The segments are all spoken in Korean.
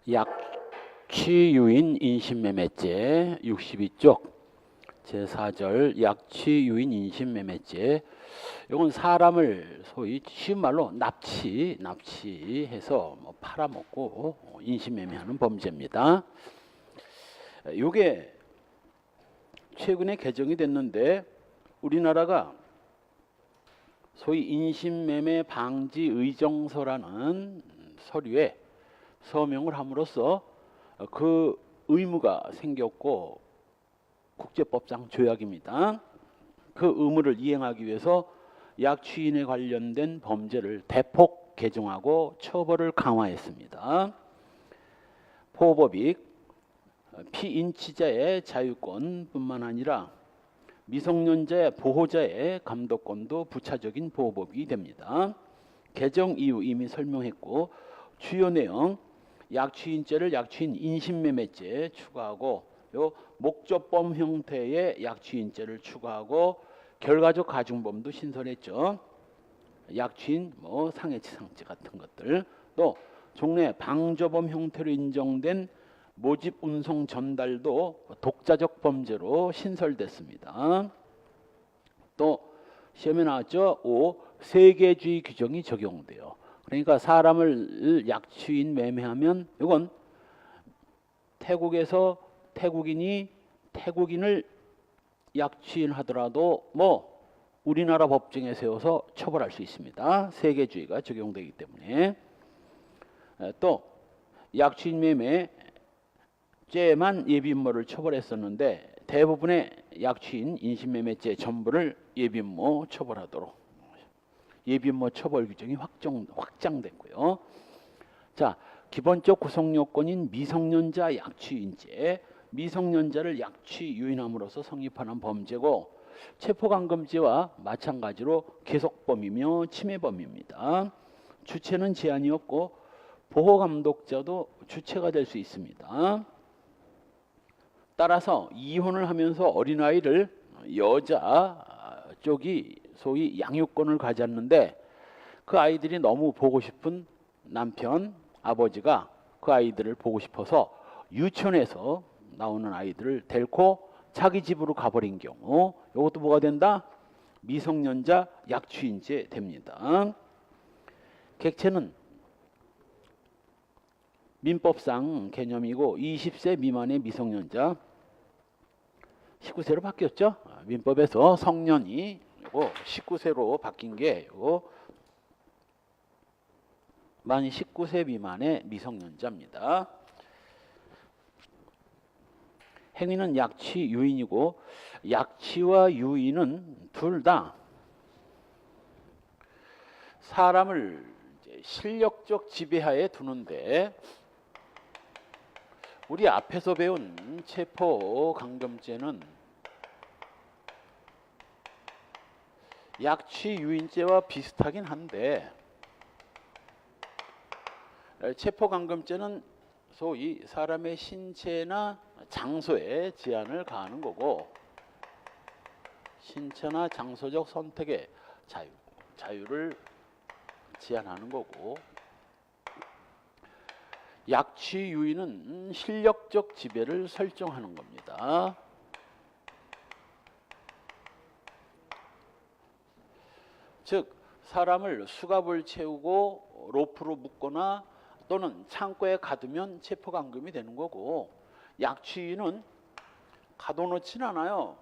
약취유인 인신매매죄 62쪽 제4절 약취유인 인신매매죄. 이건 사람을 소위 쉬운 말로 납치해서 팔아먹고 인신매매하는 범죄입니다. 이게 최근에 개정이 됐는데 우리나라가 소위 인신매매 방지 의정서라는 서류에 서명을 함으로써 그 의무가 생겼고 국제법상 조약입니다. 그 의무를 이행하기 위해서 약취인에 관련된 범죄를 대폭 개정하고 처벌을 강화했습니다. 포법익 피인치자의 자유권뿐만 아니라 미성년자의 보호자의 감독권도 부차적인 보호법이 됩니다. 개정 이유 이미 설명했고 주요 내용 약취인죄를 약취인 인신매매죄 추가하고 요 목적범 형태의 약취인죄를 추가하고 결과적 가중범도 신설했죠. 약취인 상해치상죄 같은 것들, 또 종래 방조범 형태로 인정된 모집 운송 전달도 독자적 범죄로 신설됐습니다. 또 시험에 나왔죠. 5. 세계주의 규정이 적용돼요. 그러니까 사람을 약취인 매매하면 이건 태국에서 태국인을 약취인하더라도 우리나라 법정에 세워서 처벌할 수 있습니다. 세계주의가 적용되기 때문에. 또 약취인 매매죄만 예비인모를 처벌했었는데 대부분의 약취인 인신매매죄 전부를 예비인모 처벌하도록 예비인모 처벌 규정이 확장됐고요. 자, 기본적 구성 요건인 미성년자 약취인죄, 미성년자를 약취 유인함으로써 성립하는 범죄고 체포감금죄와 마찬가지로 계속범이며 침해범입니다. 주체는 제한이 없고 보호감독자도 주체가 될 수 있습니다. 따라서 이혼을 하면서 어린아이를 여자 쪽이 소위 양육권을 가졌는데 그 아이들이 너무 보고 싶은 남편, 아버지가 그 아이들을 보고 싶어서 유치원에서 나오는 아이들을 데리고 자기 집으로 가버린 경우 이것도 뭐가 된다? 미성년자 약취인죄 됩니다. 객체는 민법상 개념이고 20세 미만의 미성년자 19세로 바뀌었죠. 민법에서 성년이 19세로 바뀐 게 만 19세 미만의 미성년자입니다. 행위는 약취 유인이고 약취와 유인은 둘 다 사람을 실력적 지배하에 두는데 우리 앞에서 배운 체포감금죄는 약취 유인죄와 비슷하긴 한데 체포감금죄는 소위 사람의 신체나 장소에 제한을 가하는 거고 신체나 장소적 선택의 자유를 제한하는 거고 약취 유인은 실력적 지배를 설정하는 겁니다. 즉 사람을 수갑을 채우고 로프로 묶거나 또는 창고에 가두면 체포감금이 되는 거고 약취인은 가둬놓지는 않아요.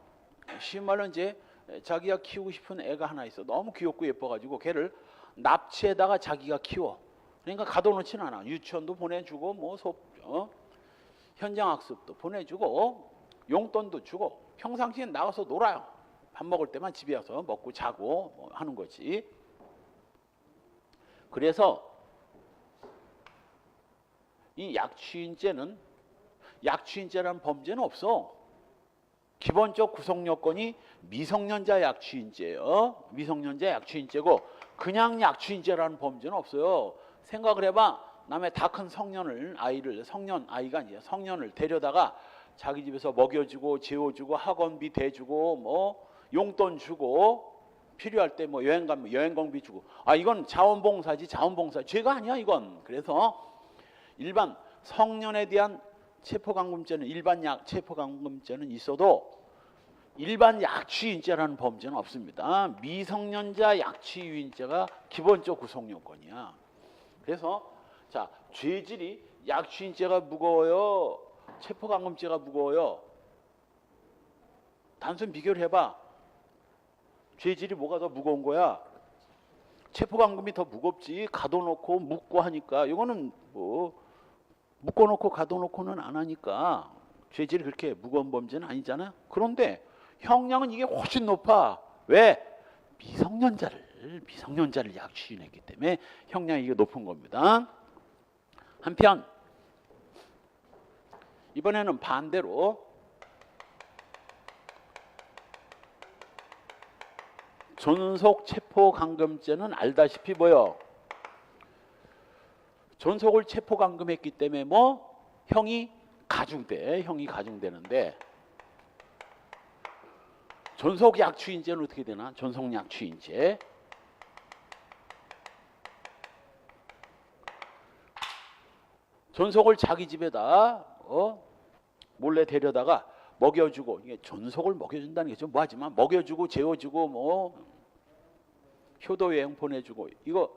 쉬운 말로 이제 자기가 키우고 싶은 애가 하나 있어. 너무 귀엽고 예뻐가지고 걔를 납치에다가 자기가 키워. 그러니까 가둬놓지는 않아. 유치원도 보내주고 현장학습도 보내주고 용돈도 주고 평상시에 나가서 놀아요. 밥 먹을 때만 집에 와서 먹고 자고 하는 거지. 그래서 이 약취인죄라는 범죄는 없어. 기본적 구성 요건이 미성년자 약취인죄예요. 미성년자 약취인죄고 그냥 약취인죄라는 범죄는 없어요. 생각을 해봐. 남의 다 큰 성년 아이가 아니라 성년을 데려다가 자기 집에서 먹여주고 재워주고 학원비 대주고 용돈 주고 필요할 때 여행 가면 여행경비 주고 이건 자원봉사지. 자원봉사 죄가 아니야 이건. 그래서 일반 성년에 대한 체포감금죄는 체포감금죄는 있어도 일반 약취인죄라는 범죄는 없습니다. 미성년자 약취유인죄가 기본적 구성 요건이야. 그래서 자, 죄질이 약취인죄가 무거워요, 체포감금죄가 무거워요. 단순 비교를 해봐. 죄질이 뭐가 더 무거운 거야? 체포감금이 더 무겁지. 가둬놓고 묻고 하니까. 이거는 뭐 묶어놓고 가둬놓고는 안 하니까 죄질이 그렇게 무거운 범죄는 아니잖아요. 그런데 형량은 이게 훨씬 높아. 왜? 미성년자를 약취인했기 때문에 형량이 이게 높은 겁니다. 한편 이번에는 반대로 존속 체포감금죄는 알다시피 뭐요? 존속을 체포감금했기 때문에 뭐 형이 가중되는데 존속 약취인죄는 어떻게 되나? 존속 약취인죄. 존속을 자기 집에다 몰래 데려다가 먹여주고, 이게 존속을 먹여준다는 게 좀 뭐하지만 먹여주고 재워주고 뭐 효도 여행 보내주고, 이거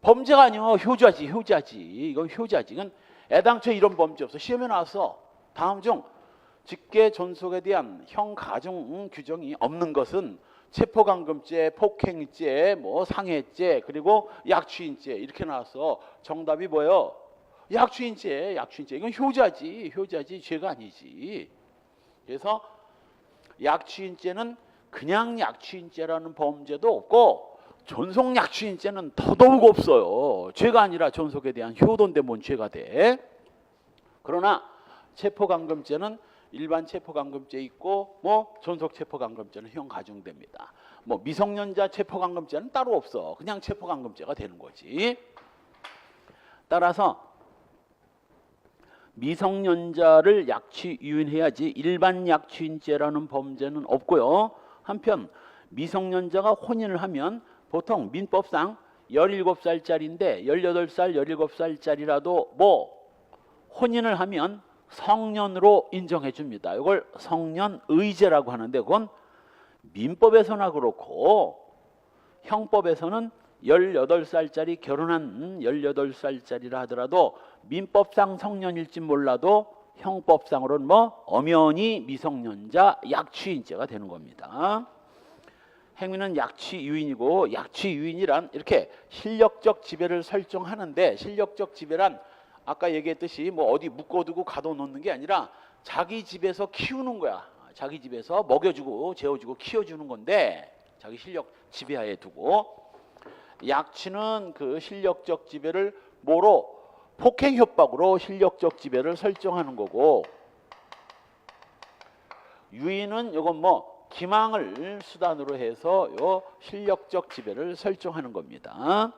범죄가 아니요. 효자지. 이건 효자지. 이건 애당초 이런 범죄 없어. 시험에 나왔어. 다음 중 직계 존속에 대한 형 가중 규정이 없는 것은 체포감금죄, 폭행죄, 뭐 상해죄, 그리고 약취인죄 이렇게 나왔어. 정답이 뭐예요? 약취인죄. 이건 효자지. 죄가 아니지. 그래서 약취인죄는 그냥 약취인죄라는 범죄도 없고 존속 약취인죄는 더더욱 없어요. 죄가 아니라 존속에 대한 효도인데 뭔 죄가 돼? 그러나 체포감금죄는 일반 체포감금죄 있고 뭐 존속 체포감금죄는 형 가중됩니다. 뭐 미성년자 체포감금죄는 따로 없어. 그냥 체포감금죄가 되는 거지. 따라서 미성년자를 약취유인해야지 일반 약취인죄라는 범죄는 없고요. 한편 미성년자가 혼인을 하면 보통 민법상 17살짜리인데 18살, 17살짜리라도 뭐 혼인을 하면 성년으로 인정해 줍니다. 이걸 성년의제라고 하는데 그건 민법에서나 그렇고 형법에서는 18살짜리 결혼한 18살짜리라 하더라도 민법상 성년일지 몰라도 형법상으로는 뭐 엄연히 미성년자 약취인죄가 되는 겁니다. 행위는 약취유인이고 약취유인이란 이렇게 실력적 지배를 설정하는데 실력적 지배란 아까 얘기했듯이 뭐 어디 묶어두고 가둬놓는 게 아니라 자기 집에서 키우는 거야. 자기 집에서 먹여주고 재워주고 키워주는 건데 자기 실력 지배하에 두고 약취는 그 실력적 지배를 뭐로 폭행 협박으로 실력적 지배를 설정하는 거고 유인은 이건 뭐 기망을 수단으로 해서 요 실력적 지배를 설정하는 겁니다.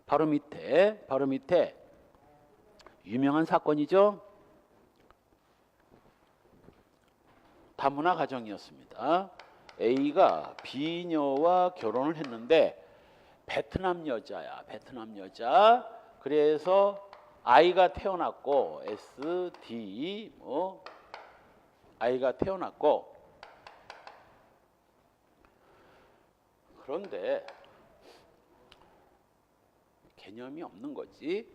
바로 밑에 유명한 사건이죠. 다문화 가정이었습니다. A가 B녀와 결혼을 했는데 베트남 여자야. 그래서 아이가 태어났고 S, D 뭐 아이가 태어났고 그런데 개념이 없는 거지.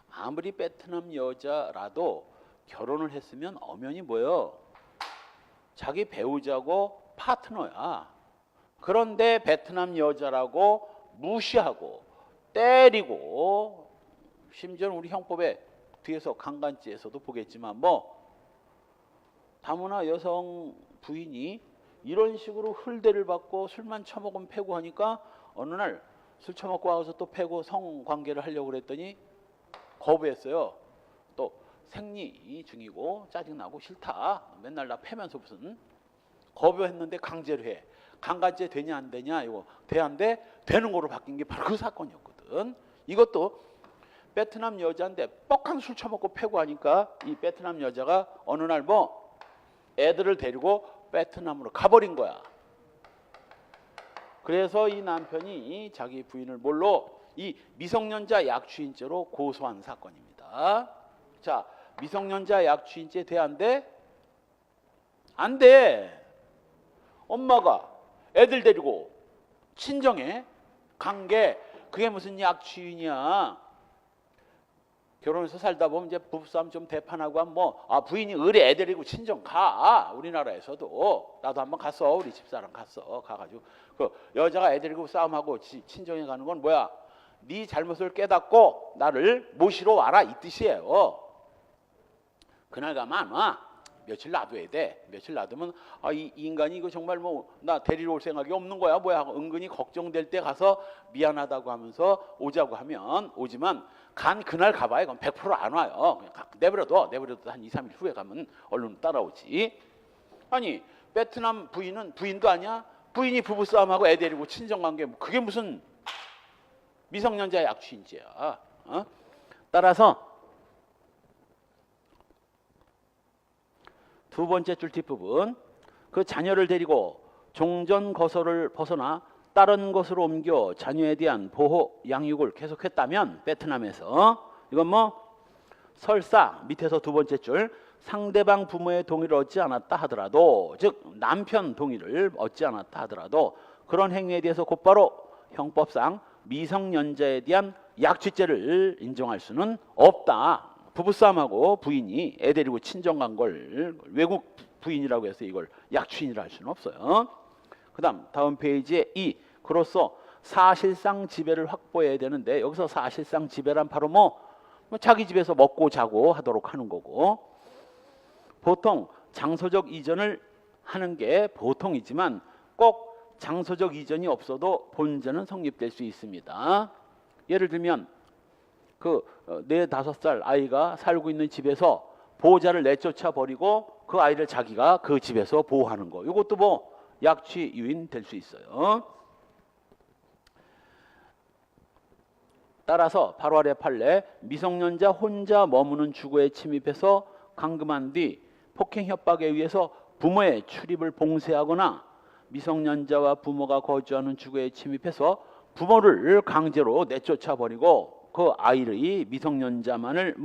아무리 베트남 여자라도 결혼을 했으면 엄연히 뭐예요? 자기 배우자고 파트너야. 그런데 베트남 여자라고 무시하고 때리고 심지어는 우리 형법에 뒤에서 강간죄에서도 보겠지만 뭐 다문화 여성 부인이 이런 식으로 흘대를 받고 술만 처먹으면 패고 하니까 어느 날 술 처먹고 와서 또 패고 성관계를 하려고 그랬더니 거부했어요. 또 생리 중이고 짜증나고 싫다. 맨날 나 패면서 무슨 거부했는데 강제로 해. 강간죄 되냐 안 되냐 이거 돼 안 돼? 되는 거로 바뀐 게 바로 그 사건이었거든. 이것도 베트남 여자인데 뻑한 술 처먹고 패고 하니까 이 베트남 여자가 어느 날 뭐 애들을 데리고 베트남으로 가버린 거야. 그래서 이 남편이 자기 부인을 뭘로 이 미성년자 약취인죄로 고소한 사건입니다. 자, 미성년자 약취인죄 돼 안 돼? 안 돼. 엄마가 애들 데리고 친정에 간 게 그게 무슨 약취인이야. 결혼해서 살다 보면 이제 부부싸움 좀 대판하고 하면 부인이 의뢰 애 데리고 친정 가. 우리나라에서도 나도 한번 갔어. 우리 집사람 갔어. 가가지고 그 여자가 애 데리고 싸움하고 친정에 가는 건 뭐야? 네 잘못을 깨닫고 나를 모시러 와라 이 뜻이에요. 그날 가면 안 와. 며칠 놔둬야 돼. 며칠 놔두면 이 인간이 이거 정말 나 데리러 올 생각이 없는 거야 뭐야 하고 은근히 걱정될 때 가서 미안하다고 하면서 오자고 하면 오지만 간 그날 가봐야 그건 100% 안 와요. 그냥 내버려둬 한 2, 3일 후에 가면 얼른 따라오지. 아니 베트남 부인은 부인도 아니야. 부인이 부부싸움하고 애 데리고 친정 간 게 그게 무슨 미성년자 약취인죄야. 따라서 두 번째 줄 뒷부분, 그 자녀를 데리고 종전 거소를 벗어나 다른 곳으로 옮겨 자녀에 대한 보호 양육을 계속했다면 베트남에서 이건 설사 밑에서 두 번째 줄 상대방 부모의 동의를 얻지 않았다 하더라도 즉 남편 동의를 얻지 않았다 하더라도 그런 행위에 대해서 곧바로 형법상 미성년자에 대한 약취죄를 인정할 수는 없다. 부부싸움하고 부인이 애 데리고 친정 간 걸 외국 부인이라고 해서 이걸 약취인이라 할 수는 없어요. 다음 페이지에 그로서 사실상 지배를 확보해야 되는데 여기서 사실상 지배란 바로 자기 집에서 먹고 자고 하도록 하는 거고 보통 장소적 이전을 하는 게 보통이지만 꼭 장소적 이전이 없어도 본죄는 성립될 수 있습니다. 예를 들면 그 4, 5살 아이가 살고 있는 집에서 보호자를 내쫓아 버리고 그 아이를 자기가 그 집에서 보호하는 거. 이것도 약취 유인 될 수 있어요. 따라서 바로 아래 판례 미성년자 혼자 머무는 주거에 침입해서 감금한 뒤 폭행 협박에 의해서 부모의 출입을 봉쇄하거나 미성년자와 부모가 거주하는 주거에 침입해서 부모를 강제로 내쫓아 버리고 그 아이의 미성년자만을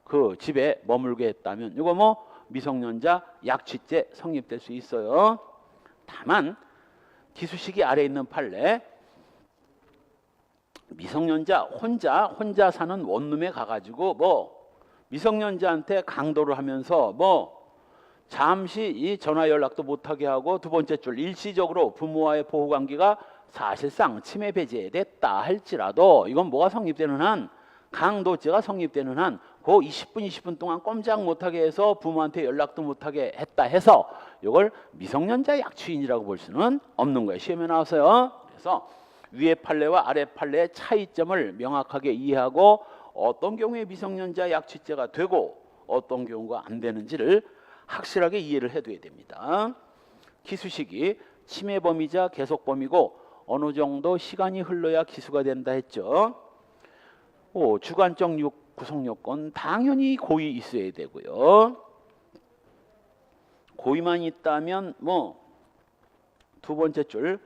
그 집에 머물게 했다면 이거 미성년자 약취죄 성립될 수 있어요. 다만 기수식이 아래에 있는 판례 미성년자 혼자 사는 원룸에 가가지고 미성년자한테 강도를 하면서 잠시 이 전화 연락도 못하게 하고 두 번째 줄 일시적으로 부모와의 보호 관계가 사실상 침해 배제됐다 할지라도 이건 뭐가 성립되는 한 강도죄가 성립되는 한 그 20분 동안 꼼짝 못하게 해서 부모한테 연락도 못하게 했다 해서 이걸 미성년자 약취인이라고 볼 수는 없는 거예요. 시험에 나왔어요. 그래서 위에 판례와 아래 판례의 차이점을 명확하게 이해하고 어떤 경우에 미성년자 약취죄가 되고 어떤 경우가 안 되는지를 확실하게 이해를 해둬야 됩니다. 기수식이 침해범이자 계속범이고 어느 정도 시간이 흘러야 기수가 된다 했죠. 주관적 구성요건 당연히 고의 있어야 되고요. 고의만 있다면 두 번째 줄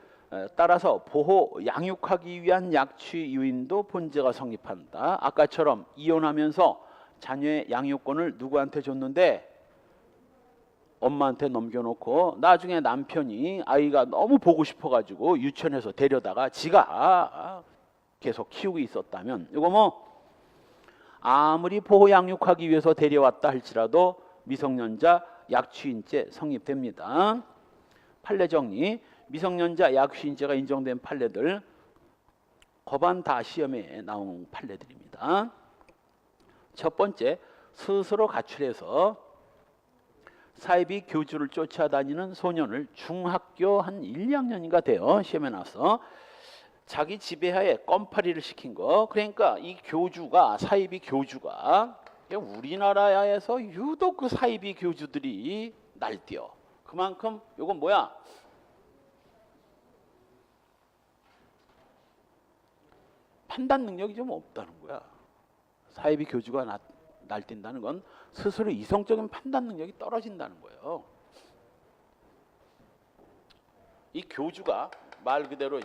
따라서 보호 양육하기 위한 약취 유인도 본죄가 성립한다. 아까처럼 이혼하면서 자녀의 양육권을 누구한테 줬는데 엄마한테 넘겨놓고 나중에 남편이 아이가 너무 보고 싶어가지고 유치원에서 데려다가 지가 계속 키우고 있었다면 이거 아무리 보호 양육하기 위해서 데려왔다 할지라도 미성년자 약취인죄 성립됩니다. 판례 정리 미성년자 약취인죄가 인정된 판례들 거반 다 시험에 나온 판례들입니다. 첫 번째 스스로 가출해서 사이비 교주를 쫓아다니는 소년을 중학교 한 1, 2학년인가 돼요. 시험에 나와서 자기 지배하에 껌파리를 시킨 거. 그러니까 이 교주가 사이비 교주가 우리나라에서 유독 그 사이비 교주들이 날뛰어. 그만큼 이건 뭐야? 판단 능력이 좀 없다는 거야. 사이비 교주가 날뛴다는 건 스스로 이성적인 판단 능력이 떨어진다는 거예요. 이 교주가 말 그대로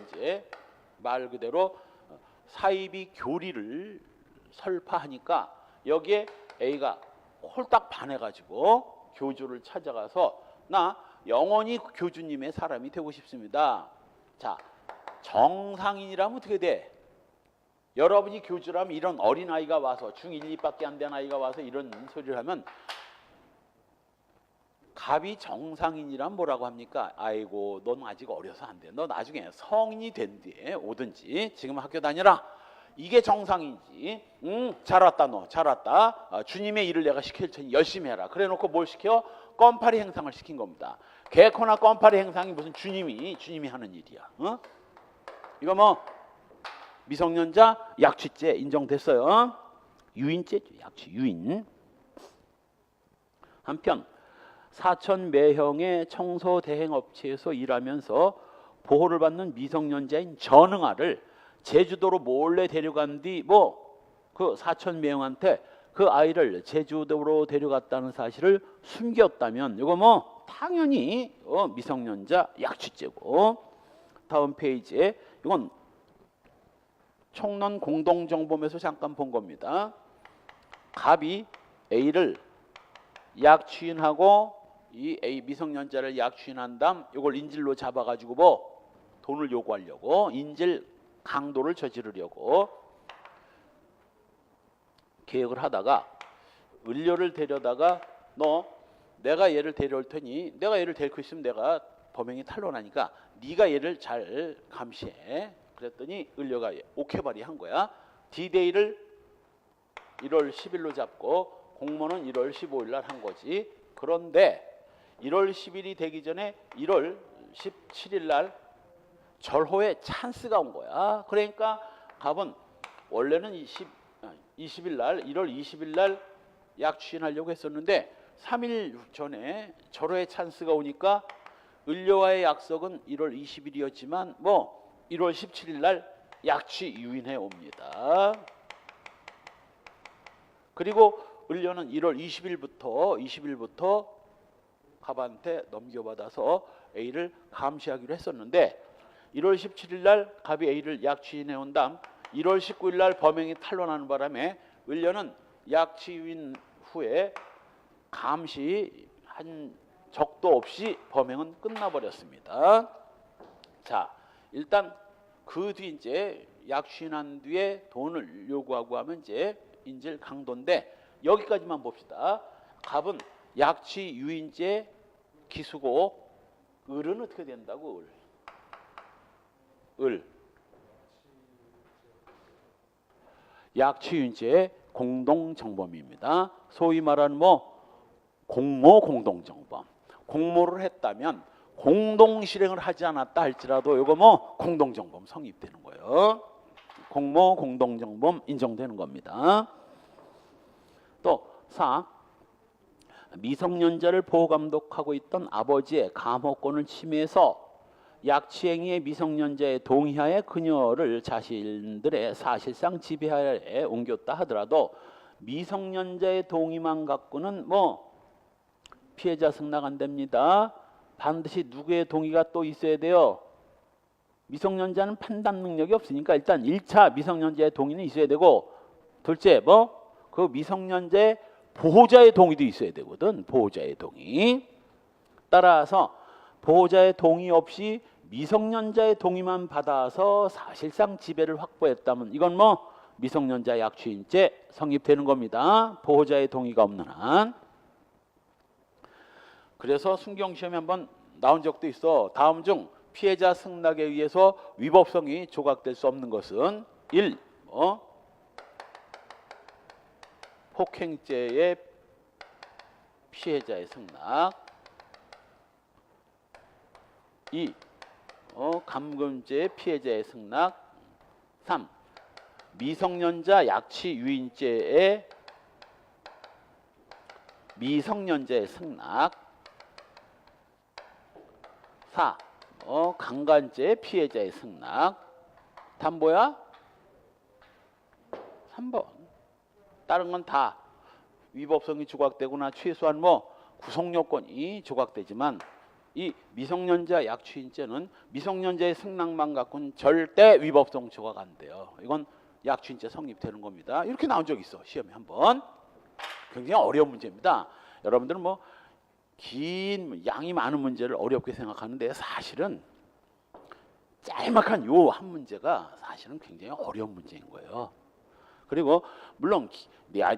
사이비 교리를 설파하니까 여기에 A가 홀딱 반해가지고 교주를 찾아가서 나 영원히 교주님의 사람이 되고 싶습니다. 자, 정상인이라면 어떻게 돼? 여러분이 교주라면 이런 어린아이가 와서 중1, 2밖에 안 된 아이가 와서 이런 소리를 하면 갑이 정상인이란 뭐라고 합니까? 아이고 넌 아직 어려서 안 돼. 너 나중에 성인이 된 뒤에 오든지 지금 학교 다녀라. 이게 정상인지. 잘 왔다 너 잘 왔다. 주님의 일을 내가 시킬 테니 열심히 해라. 그래 놓고 뭘 시켜? 껌파리 행상을 시킨 겁니다. 개코나 껌파리 행상이 무슨 주님이 하는 일이야. 이거 뭐 미성년자 약취죄 인정됐어요. 유인죄죠. 약취 유인. 한편 사천 매형의 청소 대행 업체에서 일하면서 보호를 받는 미성년자인 전응아를 제주도로 몰래 데려간 뒤 그 사천 매형한테 그 아이를 제주도로 데려갔다는 사실을 숨겼다면 이거 뭐 당연히 미성년자 약취죄고. 다음 페이지에 이건 총론 공동정범에서 잠깐 본 겁니다. 갑이 A를 약취인하고 이 A 미성년자를 약취인한 다음 이걸 인질로 잡아가지고 돈을 요구하려고 인질 강도를 저지르려고 계획을 하다가 을료를 데려다가 너 내가 얘를 데려올 테니 내가 얘를 데리고 있으면 내가 범행이 탄로나니까 네가 얘를 잘 감시해. 그랬더니 을료가 오케바리 한 거야. D-Day를 1월 10일로 잡고 공모는 1월 15일 날 한 거지. 그런데 1월 10일이 되기 전에 1월 17일 날 절호의 찬스가 온 거야. 그러니까 갑은 원래는 20일 날 1월 20일 날 약취인하려고 했었는데 3일 전에 절호의 찬스가 오니까 을료와의 약속은 1월 20일이었지만 1월 17일 날 약취 유인해 옵니다. 그리고 을료는 1월 20일부터 갑한테 넘겨받아서 A를 감시하기로 했었는데 1월 17일 날 갑이 A를 약취인해 온 다음 1월 19일 날 범행이 탄로나는 바람에 을료는 약취 유인 후에 감시한 적도 없이 범행은 끝나버렸습니다. 자, 일단 그 뒤 이제 약취인한 뒤에 돈을 요구하고 하면 이제 인질 강도인데 여기까지만 봅시다. 갑은 약취 유인죄 기수고 을은 어떻게 된다고? 을 약취 유인죄 공동정범입니다. 소위 말하는 공모 공동정범. 공모를 했다면 공동 실행을 하지 않았다 할지라도 이거 공동정범 성립되는 거예요. 공모 공동정범 인정되는 겁니다. 또 4. 미성년자를 보호감독하고 있던 아버지의 감호권을 침해해서 약취행위의 미성년자의 동의하에 그녀를 자신들의 사실상 지배하에 옮겼다 하더라도 미성년자의 동의만 갖고는 피해자 승낙 안 됩니다. 반드시 누구의 동의가 또 있어야 돼요. 미성년자는 판단 능력이 없으니까 일단 1차 미성년자의 동의는 있어야 되고 둘째 그 미성년자의 보호자의 동의도 있어야 되거든. 보호자의 동의. 따라서 보호자의 동의 없이 미성년자의 동의만 받아서 사실상 지배를 확보했다면 이건 미성년자 약취인죄 성립되는 겁니다. 보호자의 동의가 없는 한. 그래서 순경시험에 한번 나온 적도 있어. 다음 중 피해자 승낙에 의해서 위법성이 조각될 수 없는 것은 1. 폭행죄의 피해자의 승낙. 2. 감금죄의 피해자의 승낙. 3. 미성년자 약취 유인죄의 미성년자의 승낙. 4. 강간죄의 피해자의 승낙. 답 뭐야? 3번. 다른 건 다 위법성이 조각되거나 최소한 구속요건이 조각되지만 이 미성년자 약취인죄는 미성년자의 승낙만 갖고는 절대 위법성 조각 안 돼요. 이건 약취인제 성립되는 겁니다. 이렇게 나온 적이 있어. 시험에 한번. 굉장히 어려운 문제입니다. 여러분들은 뭐 긴 양이 많은 문제를 어렵게 생각하는데 사실은 짤막한 요 한 문제가 사실은 굉장히 어려운 문제인 거예요. 그리고 물론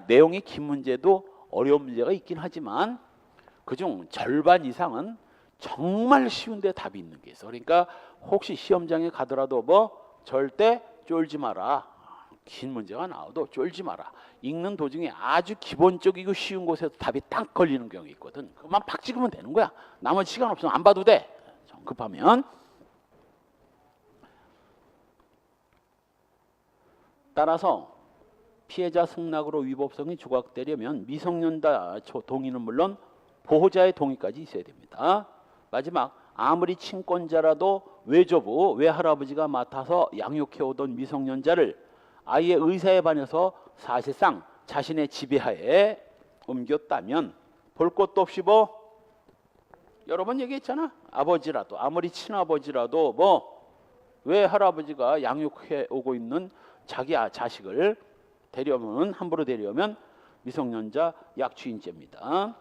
내용이 긴 문제도 어려운 문제가 있긴 하지만 그중 절반 이상은 정말 쉬운데 답이 있는 게 있어. 그러니까 혹시 시험장에 가더라도 뭐 절대 쫄지 마라. 긴 문제가 나와도 쫄지 마라. 읽는 도중에 아주 기본적이고 쉬운 곳에서 답이 딱 걸리는 경우가 있거든. 그만 팍 찍으면 되는 거야. 나머지 시간 없으면 안 봐도 돼. 급하면. 따라서 피해자 승낙으로 위법성이 조각되려면 미성년자 동의는 물론 보호자의 동의까지 있어야 됩니다. 마지막, 아무리 친권자라도 외조부, 외할아버지가 맡아서 양육해오던 미성년자를 아이의 의사에 반해서 사실상 자신의 지배하에 옮겼다면 볼 것도 없이 뭐 여러 번 얘기했잖아. 아버지라도 아무리 친아버지라도 뭐 외할아버지가 양육해오고 있는 자기 자식을 함부로 데려오면 미성년자 약취인죄입니다.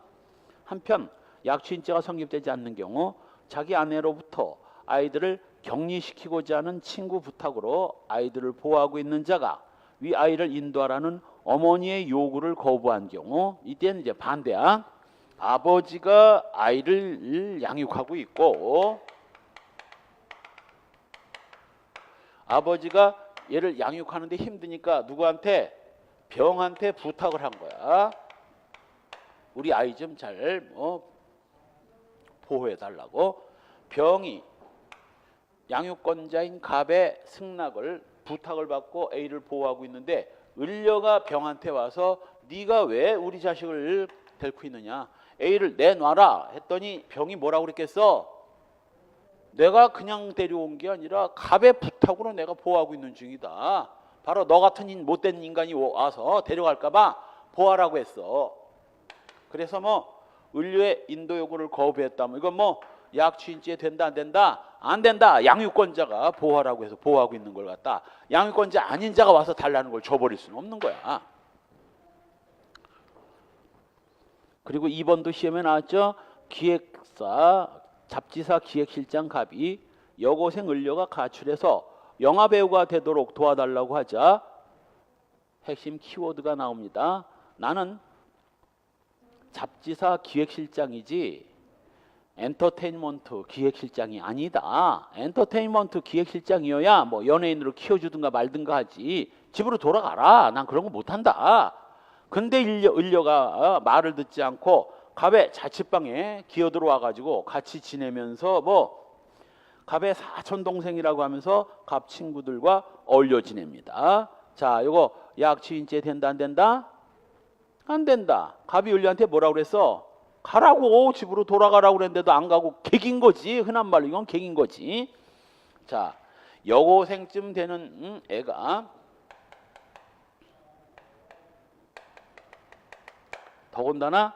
한편 약취인죄가 성립되지 않는 경우 자기 아내로부터 아이들을 격리시키고자 하는 친구 부탁으로 아이들을 보호하고 있는 자가 위 아이를 인도하라는 어머니의 요구를 거부한 경우 이때는 이제 반대야. 아버지가 아이를 양육하고 있고 아버지가 얘를 양육하는데 힘드니까 누구한테? 병한테 부탁을 한 거야. 우리 아이 좀 잘 보호해 달라고. 병이 양육권자인 갑의 승낙을 부탁을 받고 A를 보호하고 있는데 을려가 병한테 와서 네가 왜 우리 자식을 데리고 있느냐, A를 내놔라 했더니 병이 뭐라고 그랬겠어? 내가 그냥 데려온 게 아니라 갑의 부탁으로 내가 보호하고 있는 중이다. 바로 너 같은 못된 인간이 와서 데려갈까 봐 보호하라고 했어. 그래서 뭐 을려의 인도 요구를 거부했다면 이건 뭐 약취인죄 된다 안 된다? 안 된다. 양육권자가 보호하라고 해서 보호하고 있는 걸 갖다 양육권자 아닌 자가 와서 달라는 걸 줘버릴 수는 없는 거야. 그리고 2번도 시험에 나왔죠. 잡지사 기획실장 갑이 여고생 을려가 가출해서 영화배우가 되도록 도와달라고 하자 핵심 키워드가 나옵니다. 나는 잡지사 기획실장이지 엔터테인먼트 기획실장이 아니다. 엔터테인먼트 기획실장이어야 뭐 연예인으로 키워주든가 말든가 하지. 집으로 돌아가라. 난 그런 거 못한다. 근데 을려가 말을 듣지 않고 갑의 자취방에 기어들어와가지고 같이 지내면서 뭐 갑의 사촌 동생이라고 하면서 갑 친구들과 어울려 지냅니다. 자, 이거 약취인죄 된다 안 된다? 안 된다. 갑이 을려한테 뭐라고 그랬어? 가라고, 집으로 돌아가라고 그랬는데도 안 가고 객인 거지. 흔한 말로 이건 객인 거지. 자, 여고생쯤 되는 애가 더군다나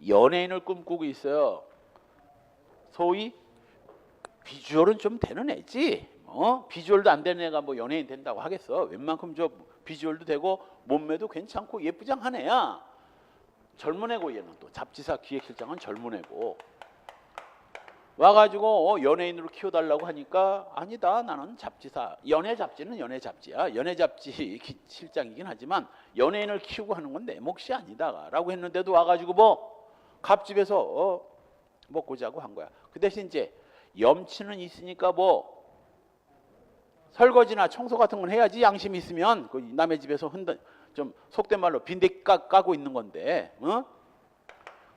연예인을 꿈꾸고 있어요. 소위 비주얼은 좀 되는 애지. 비주얼도 안 되는 애가 뭐 연예인 된다고 하겠어. 웬만큼 저 비주얼도 되고 몸매도 괜찮고 예쁘장한 애야. 젊은 애고 얘는 또 잡지사 기획실장은 젊은 애고 와가지고 연예인으로 키워달라고 하니까 아니다. 나는 잡지사, 연예 잡지는 연예 잡지야. 연예 잡지 실장이긴 하지만 연예인을 키우고 하는 건 내 몫이 아니다 라고 했는데도 와가지고 뭐 갑집에서 먹고 자고 한 거야. 그 대신 이제 염치는 있으니까 뭐 설거지나 청소 같은 건 해야지. 양심이 있으면 그 남의 집에서 좀 속된 말로 빈대 까고 있는 건데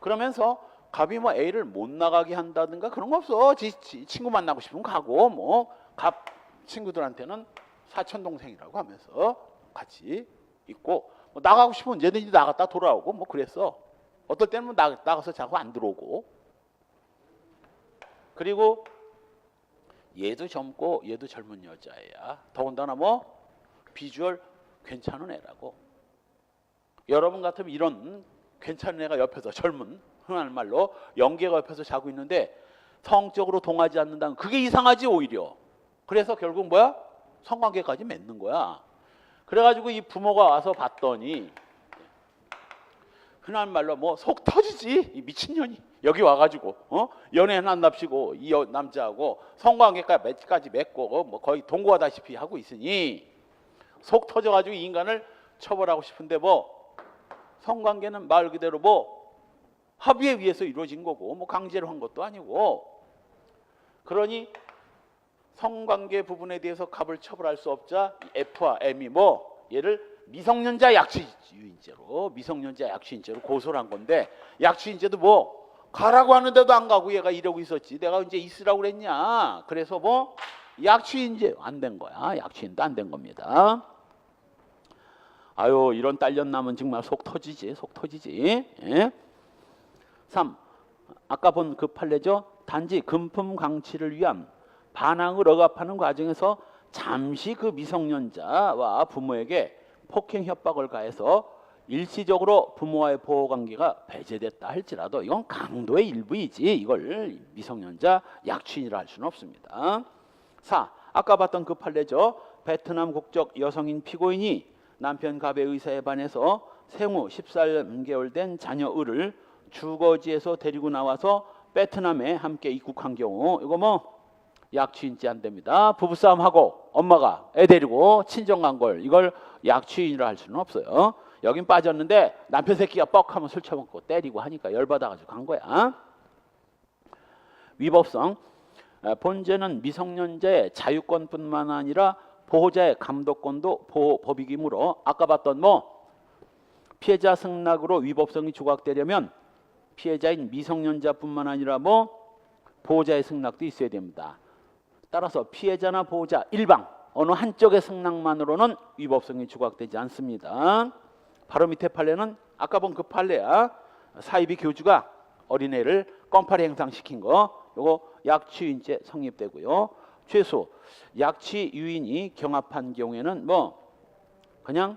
그러면서 갑이 뭐 A를 못 나가게 한다든가 그런 거 없어. 친구 만나고 싶으면 가고 뭐 갑 친구들한테는 사촌 동생이라고 하면서 같이 있고 뭐 나가고 싶으면 언제든지 나갔다 돌아오고 뭐 그랬어. 어떨 때는 뭐 나가서 자꾸 안 들어오고. 그리고 얘도 젊고 얘도 젊은 여자애야. 더군다나 뭐 비주얼 괜찮은 애라고. 여러분 같으면 이런 괜찮은 애가 옆에서 젊은 흔한 말로 영계가 옆에서 자고 있는데 성적으로 동하지 않는다는 그게 이상하지 오히려. 그래서 결국 뭐야? 성관계까지 맺는 거야. 그래가지고 이 부모가 와서 봤더니 흔한 말로 뭐 속 터지지 이 미친년이 여기 와가지고 연애한답시고 이 남자하고 성관계까지 맺고 뭐 거의 동거하다시피 하고 있으니 속 터져가지고 이 인간을 처벌하고 싶은데 뭐 성관계는 말 그대로 뭐 합의에 의해서 이루어진 거고 뭐 강제로 한 것도 아니고 그러니 성관계 부분에 대해서 갑을 처벌할 수 없자 F와 M이 뭐 얘를 미성년자 약취인죄로 고소를 한 건데 약취인죄도 뭐 가라고 하는데도 안 가고 얘가 이러고 있었지 내가 언제 있으라고 그랬냐 그래서 뭐 약취인죄 안 된 거야 약취인도 안 된 겁니다. 아유 이런 딸년남은 정말 속 터지지 예? 3. 아까 본 그 판례죠. 단지 금품 강취를 위한 반항을 억압하는 과정에서 잠시 그 미성년자와 부모에게 폭행 협박을 가해서 일시적으로 부모와의 보호관계가 배제됐다 할지라도 이건 강도의 일부이지 이걸 미성년자 약취인이라 할 수는 없습니다. 4. 아까 봤던 그 판례죠. 베트남 국적 여성인 피고인이 남편 갑의 의사에 반해서 생후 13개월 된 자녀 을을 주거지에서 데리고 나와서 베트남에 함께 입국한 경우 이거 뭐 약취인죄 안 됩니다. 부부싸움하고 엄마가 애 데리고 친정 간 걸 이걸 약취인이라 할 수는 없어요. 여긴 빠졌는데 남편 새끼가 뻑하면 술 처먹고 때리고 하니까 열받아가지고 간 거야. 위법성 본죄는 미성년자의 자유권뿐만 아니라 보호자의 감독권도 보호법이기므로 아까 봤던 뭐 피해자 승낙으로 위법성이 조각되려면 피해자인 미성년자뿐만 아니라 뭐 보호자의 승낙도 있어야 됩니다. 따라서 피해자나 보호자 일방 어느 한쪽의 승낙만으로는 위법성이 조각되지 않습니다. 바로 밑에 판례는 아까 본 그 판례야. 사이비 교주가 어린애를 껌파리 행상시킨 거 요거 약취인죄 성립되고요. 최소 약취 유인이 경합한 경우에는 뭐 그냥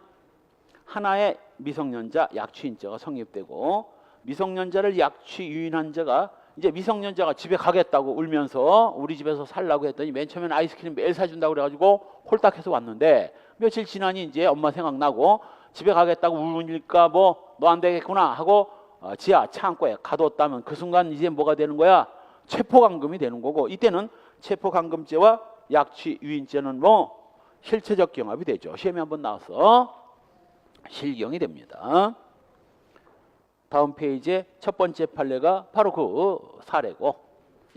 하나의 미성년자 약취인죄가 성립되고 미성년자를 약취 유인한 자가 이제 미성년자가 집에 가겠다고 울면서 우리 집에서 살라고 했더니 맨 처음에는 아이스크림 매일 사준다고 그래가지고 홀딱해서 왔는데 며칠 지나니 이제 엄마 생각나고 집에 가겠다고 울으니까 뭐 너 안 되겠구나 하고 지하 창고에 가뒀다면 그 순간 이제 뭐가 되는 거야? 체포감금이 되는 거고 이때는 체포감금죄와 약취 유인죄는 뭐 실체적 경합이 되죠. 시험에 한번 나와서 실경이 됩니다. 다음 페이지에 첫 번째 판례가 바로 그 사례고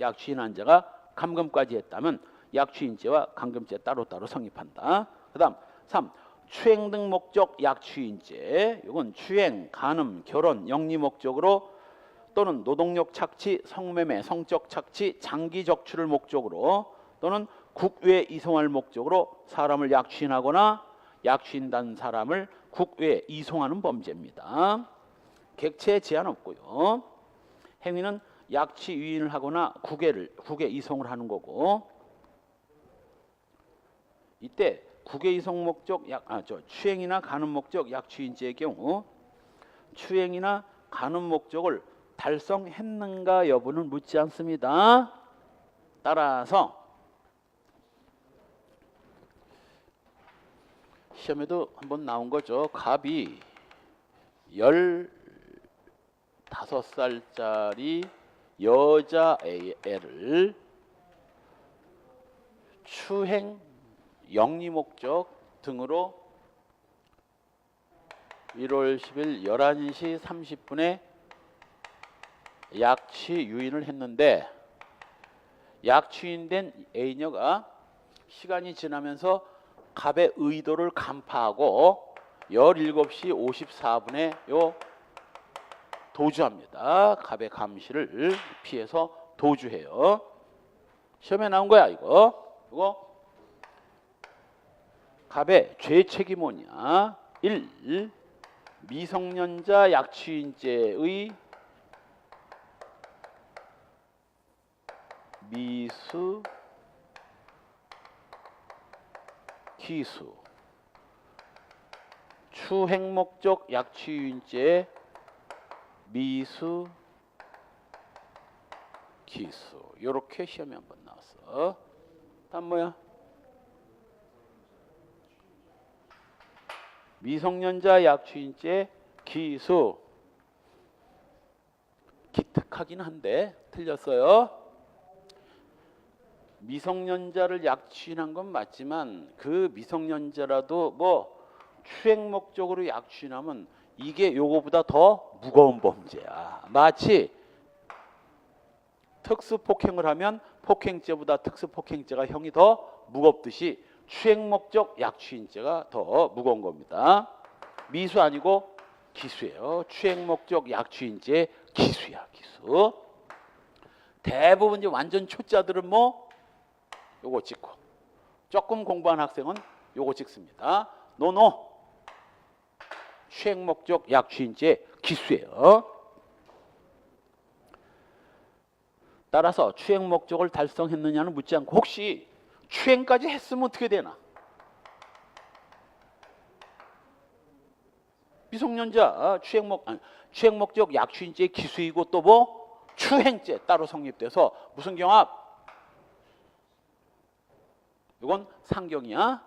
약취인한 자가 감금까지 했다면 약취인죄와 감금죄 따로따로 성립한다. 그 다음 3. 추행 등 목적 약취인죄 이건 추행, 간음, 결혼, 영리 목적으로 또는 노동력 착취, 성매매, 성적 착취, 장기 적출을 목적으로 또는 국외에 이송할 목적으로 사람을 약취인하거나 약취인단 사람을 국외에 이송하는 범죄입니다. 객체에 제한 없고요. 행위는 약취 유인을 하거나 국외 이송을 하는 거고 이때 국외 이송 목적 추행이나 간음 목적 약취인죄의 경우 추행이나 간음 목적을 달성했는가 여부는 묻지 않습니다. 따라서 시험에도 한번 나온 거죠. 갑이 15살짜리 여자애를 추행, 영리 목적 등으로 1월 10일 11시 30분에 약취 유인을 했는데 약취인된 A녀가 시간이 지나면서 갑의 의도를 간파하고 17시 54분에 도주합니다. 갑의 감시를 피해서 도주해요. 시험에 나온 거야 이거 갑의 죄 책임 뭐냐? 1. 미성년자 약취인죄의 미수 기수 추행 목적 약취인죄 미수 기수 이렇게 시험에 한번 나왔어. 다음 뭐야? 미성년자 약취인죄 기수. 기특하긴 한데 틀렸어요. 미성년자를 약취인한 건 맞지만 그 미성년자라도 뭐 추행 목적으로 약취인하면 이게 요거보다 더 무거운 범죄야. 마치 특수폭행을 하면 폭행죄보다 특수폭행죄가 형이 더 무겁듯이 추행 목적 약취인죄가 더 무거운 겁니다. 미수 아니고 기수예요. 추행 목적 약취인죄 기수야, 기수. 대부분 이제 완전 초짜들은 뭐 요거 찍고, 조금 공부한 학생은 요거 찍습니다. 노노. 추행 목적 약취인죄 기수예요. 따라서 추행 목적을 달성했느냐는 묻지 않고 혹시 추행까지 했으면 어떻게 되나? 미성년자 추행 목적 약취인죄 기수이고 또 뭐 추행죄 따로 성립돼서 무슨 경합? 이건 상경이야.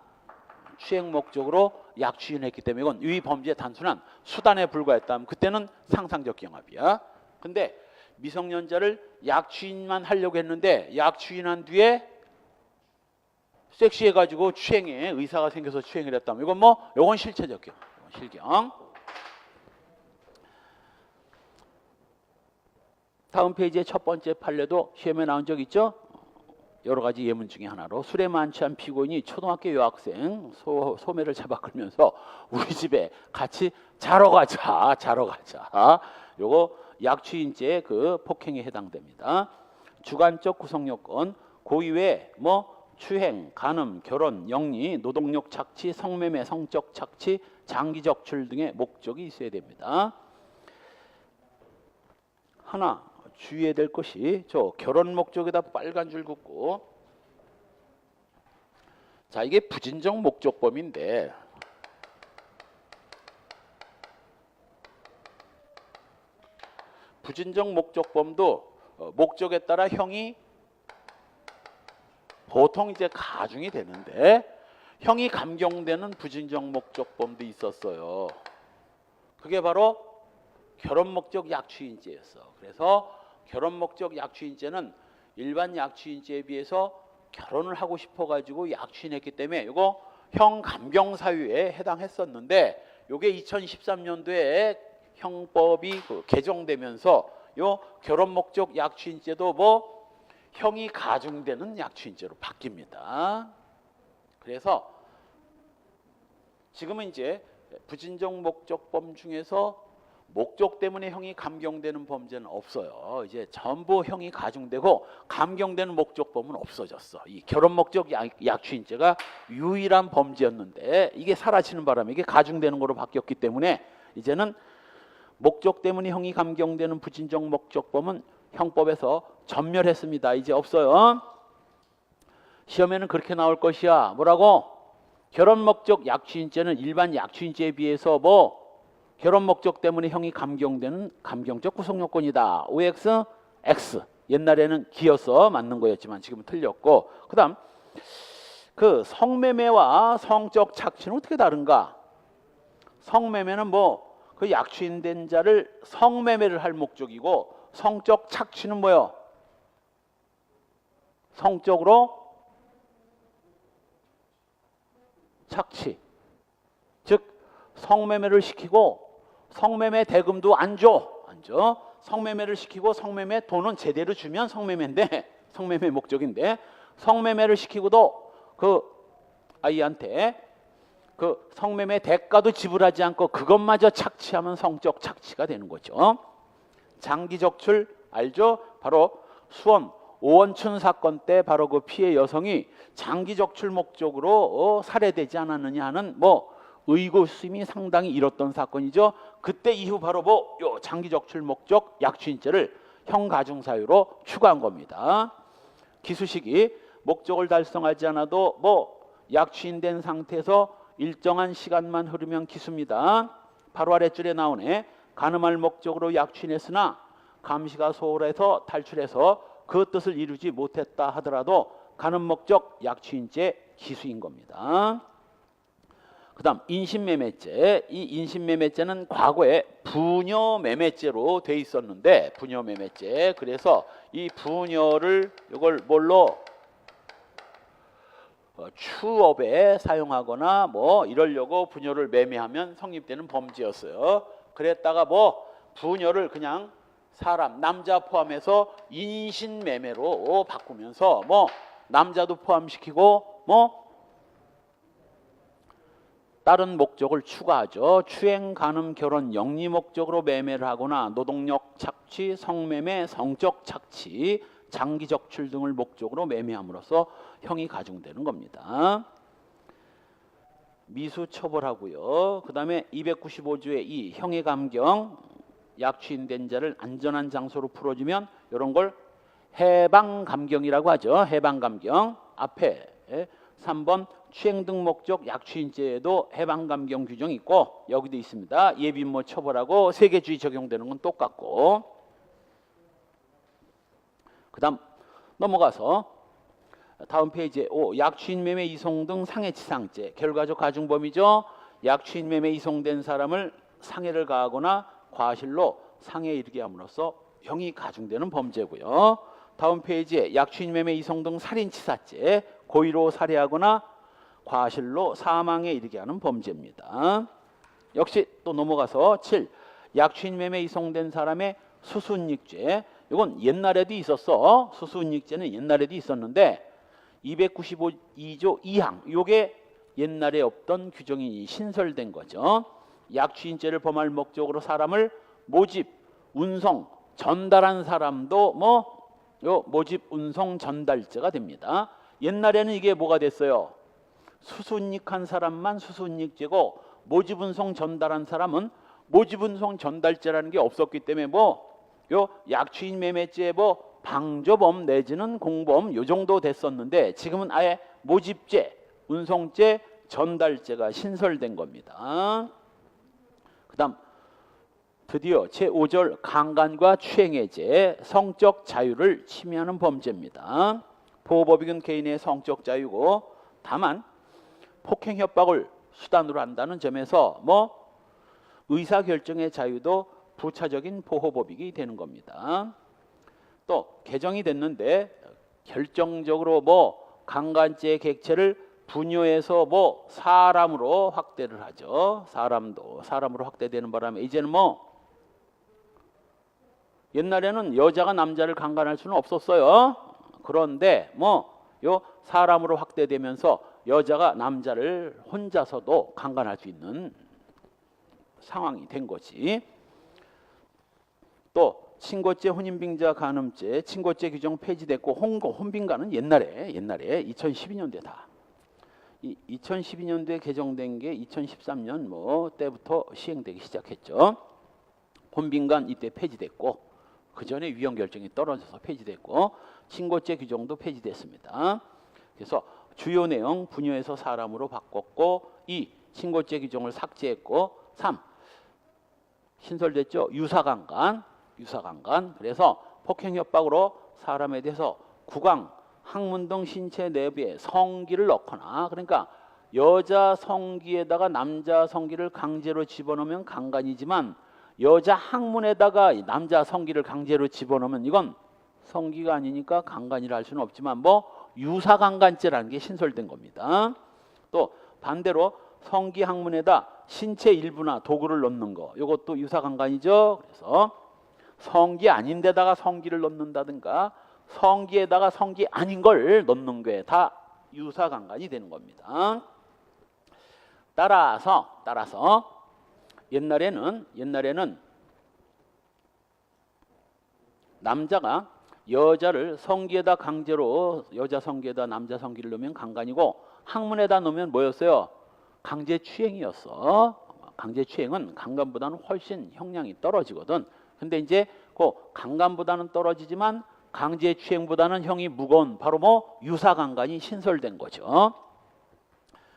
추행 목적으로 약취인했기 때문에 이건 위 범죄의 단순한 수단에 불과했다면 그때는 상상적 경합이야. 근데 미성년자를 약취인만 하려고 했는데 약취인한 뒤에 섹시해가지고 추행에 의사가 생겨서 추행을 했다면 이건 뭐 이건 실체적 경험, 이건 실경. 다음 페이지의 첫 번째 판례도 시험에 나온 적 있죠? 여러 가지 예문 중에 하나로 술에 만취한 피고인이 초등학교 여학생 소매를 잡아 끌면서 우리 집에 같이 자러 가자. 요거 약취인죄 그 폭행에 해당됩니다. 주관적 구성 요건 고의외 뭐 추행, 간음, 결혼, 영리, 노동력 착취, 성매매, 성적 착취, 장기 적출 등의 목적이 있어야 됩니다. 하나 주의해야 될 것이 저 결혼 목적에다 빨간 줄 긋고, 자 이게 부진적 목적범인데 부진적 목적범도 목적에 따라 형이 보통 이제 가중이 되는데 형이 감경되는 부진적 목적범도 있었어요. 그게 바로 결혼 목적 약취인죄였어. 그래서 결혼 목적 약취인죄는 일반 약취인죄에 비해서 결혼을 하고 싶어 가지고 약취인했기 때문에 이거 형 감경 사유에 해당했었는데 이게 2013년도에 형법이 개정되면서 요 결혼 목적 약취인죄도 뭐 형이 가중되는 약취인죄로 바뀝니다. 그래서 지금은 이제 부진적 목적범 중에서 목적 때문에 형이 감경되는 범죄는 없어요. 이제 전부 형이 가중되고 감경되는 목적범은 없어졌어. 이 결혼 목적 약취인죄가 유일한 범죄였는데 이게 사라지는 바람에 이게 가중되는 거로 바뀌었기 때문에 이제는 목적 때문에 형이 감경되는 부진적 목적범은 형법에서 전멸했습니다. 이제 없어요. 시험에는 그렇게 나올 것이야. 뭐라고? 결혼 목적 약취인죄는 일반 약취인죄에 비해서 뭐 결혼 목적 때문에 형이 감경되는 감경적 구성 요건이다. OX, X. 옛날에는 기어서 맞는 거였지만 지금은 틀렸고, 그다음 그 성매매와 성적 착취는 어떻게 다른가? 성매매는 뭐 그 약취인된 자를 성매매를 할 목적이고, 성적 착취는 뭐요? 성적으로 착취. 즉 성매매를 시키고 성매매 대금도 안 줘. 성매매를 시키고 성매매 돈은 제대로 주면 성매매인데 성매매 목적인데 성매매를 시키고도 그 아이한테 그 성매매 대가도 지불하지 않고 그것마저 착취하면 성적 착취가 되는 거죠. 장기 적출 알죠? 바로 수원 오원춘 사건 때 바로 그 피해 여성이 장기 적출 목적으로 살해되지 않았느냐 하는 뭐 의구심이 상당히 일었던 사건이죠. 그때 이후 바로 뭐 요 장기 적출 목적 약취인죄를 형 가중 사유로 추가한 겁니다. 기수식이 목적을 달성하지 않아도 뭐 약취인된 상태에서 일정한 시간만 흐르면 기수입니다. 바로 아랫줄에 나오네. 간음할 목적으로 약취인했으나 감시가 소홀해서 탈출해서 그 뜻을 이루지 못했다 하더라도 간음 목적 약취인죄 기수인 겁니다. 그다음 인신매매죄. 이 인신매매죄는 과거에 부녀매매죄로 돼 있었는데 부녀매매죄. 그래서 이 부녀를 이걸 뭘로 추업에 사용하거나 뭐 이러려고 부녀를 매매하면 성립되는 범죄였어요. 그랬다가 뭐 부녀를 그냥 사람 남자 포함해서 인신매매로 바꾸면서 뭐 남자도 포함시키고 뭐 다른 목적을 추가하죠. 추행, 간음, 결혼, 영리 목적으로 매매를 하거나 노동력 착취, 성매매, 성적 착취, 장기 적출 등을 목적으로 매매함으로써 형이 가중되는 겁니다. 미수 처벌하고요. 그 다음에 295조의 2 형의 감경, 약취인된 자를 안전한 장소로 풀어주면 이런 걸 해방감경이라고 하죠. 해방감경. 앞에 3번 추행 등 목적 약취인죄에도 해방감경 규정이 있고 여기도 있습니다. 예비인모 처벌하고 세계주의 적용되는 건 똑같고. 그 다음 넘어가서 다음 페이지에 5 약취인매매 이송 등 상해치상죄. 결과적 가중범위죠. 약취인매매 이송된 사람을 상해를 가하거나 과실로 상해에 이르게 함으로써 형이 가중되는 범죄고요. 다음 페이지에 약취인매매 이송 등 살인치사죄. 고의로 살해하거나 과실로 사망에 이르게 하는 범죄입니다. 역시 또 넘어가서 7 약취인매매 이송된 사람의 수수은닉죄. 이건 옛날에도 있었어. 수수은닉죄는 옛날에도 있었는데 295조 2항 요게 옛날에 없던 규정이 신설된 거죠. 약취인죄를 범할 목적으로 사람을 모집, 운송, 전달한 사람도 요 모집, 운송, 전달죄가 됩니다. 옛날에는 이게 뭐가 됐어요? 수수은닉한 사람만 수수은닉죄고 모집, 운송, 전달한 사람은 모집, 운송, 전달죄라는 게 없었기 때문에 요 약취인 매매죄 방조범 내지는 공범 요 정도 됐었는데 지금은 아예 모집죄, 운송죄, 전달죄가 신설된 겁니다. 그다음 드디어 제5절 강간과 추행의 죄, 성적 자유를 침해하는 범죄입니다. 보호법익은 개인의 성적 자유고 다만 폭행 협박을 수단으로 한다는 점에서 의사결정의 자유도 부차적인 보호법익이 되는 겁니다. 또 개정이 됐는데 결정적으로 강간죄의 객체를 부녀에서 사람으로 확대를 하죠. 사람으로 확대되는 바람에 이제는 옛날에는 여자가 남자를 강간할 수는 없었어요. 그런데 요 사람으로 확대되면서 여자가 남자를 혼자서도 강간할 수 있는 상황이 된 거지. 또 친고죄, 혼인빙자, 간음죄, 친고죄 규정 폐지됐고 혼빈간은 옛날에 2012년대다. 이 2012년도에 개정된 게 2013년 때부터 시행되기 시작했죠. 혼빈간 이때 폐지됐고 그 전에 위헌 결정이 떨어져서 폐지됐고 친고죄 규정도 폐지됐습니다. 그래서 주요 내용 부녀에서 사람으로 바꿨고 2. 친고죄 규정을 삭제했고 3. 신설됐죠. 유사강간. 그래서 폭행협박으로 사람에 대해서 구강, 항문 등 신체 내부에 성기를 넣거나 그러니까 여자 성기에다가 남자 성기를 강제로 집어넣으면 강간이지만 여자 항문에다가 남자 성기를 강제로 집어넣으면 이건 성기가 아니니까 강간이라 할 수는 없지만 유사강간죄라는 게 신설된 겁니다. 또 반대로 성기 항문에다 신체 일부나 도구를 넣는 거 이것도 유사강간이죠. 그래서 성기 아닌 데다가 성기를 넣는다든가 성기에다가 성기 아닌 걸 넣는 게 다 유사강간이 되는 겁니다. 따라서 옛날에는 남자가 여자를 성기에다 강제로 여자 성기에다 남자 성기를 넣으면 강간이고 항문에다 넣으면 뭐였어요? 강제추행이었어. 강제추행은 강간보다는 훨씬 형량이 떨어지거든. 근데 이제 그 강간보다는 떨어지지만 강제추행보다는 형이 무거운 바로 유사강간이 신설된 거죠.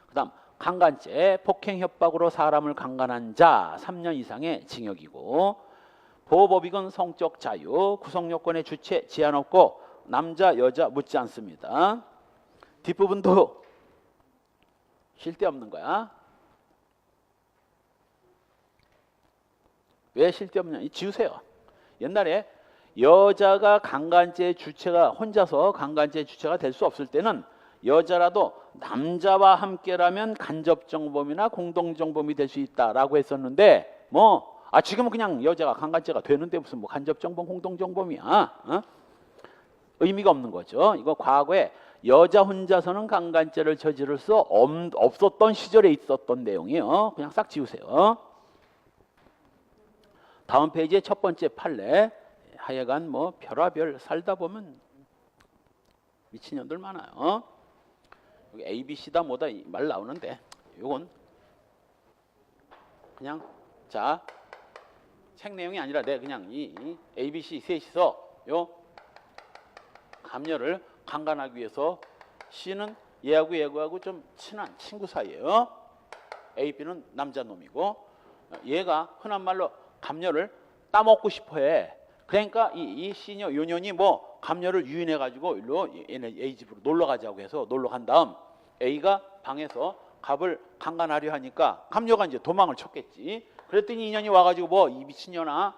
그다음 강간죄, 폭행 협박으로 사람을 강간한 자 3년 이상의 징역이고 보호법익은 성적 자유, 구성요건의 주체 제한 없고 남자 여자 묻지 않습니다. 뒷부분도 쉴 데 없는 거야. 왜 쓸데없냐? 지우세요. 옛날에 여자가 강간죄 주체가 혼자서 강간죄 주체가 될 수 없을 때는 여자라도 남자와 함께라면 간접정범이나 공동정범이 될 수 있다라고 했었는데 지금은 그냥 여자가 강간죄가 되는데 무슨 뭐 간접정범 공동정범이야? 의미가 없는 거죠. 이거 과거에 여자 혼자서는 강간죄를 저지를 수 없었던 시절에 있었던 내용이에요. 그냥 싹 지우세요. 다음 페이지의 첫 번째 판례. 하여간 뭐 별하별 살다 보면 미친년들 많아요. 여기 A, B, C다 뭐다 말 나오는데 요건 그냥 자 책 내용이 아니라 내가 그냥 이 A, B, C 셋이서 요 감녀를 강간하기 위해서 C는 얘하고 좀 친한 친구 사이예요. A, B는 남자 놈이고 얘가 흔한 말로 감녀를 따먹고 싶어해. 그러니까 이 시녀 요년이 뭐 감녀를 유인해 가지고 일로 얘네 A 집으로 놀러 가자고 해서 놀러 간 다음 A가 방에서 갑을 강간하려 하니까 감녀가 이제 도망을 쳤겠지. 그랬더니 인연이 와가지고 뭐 이 미친년아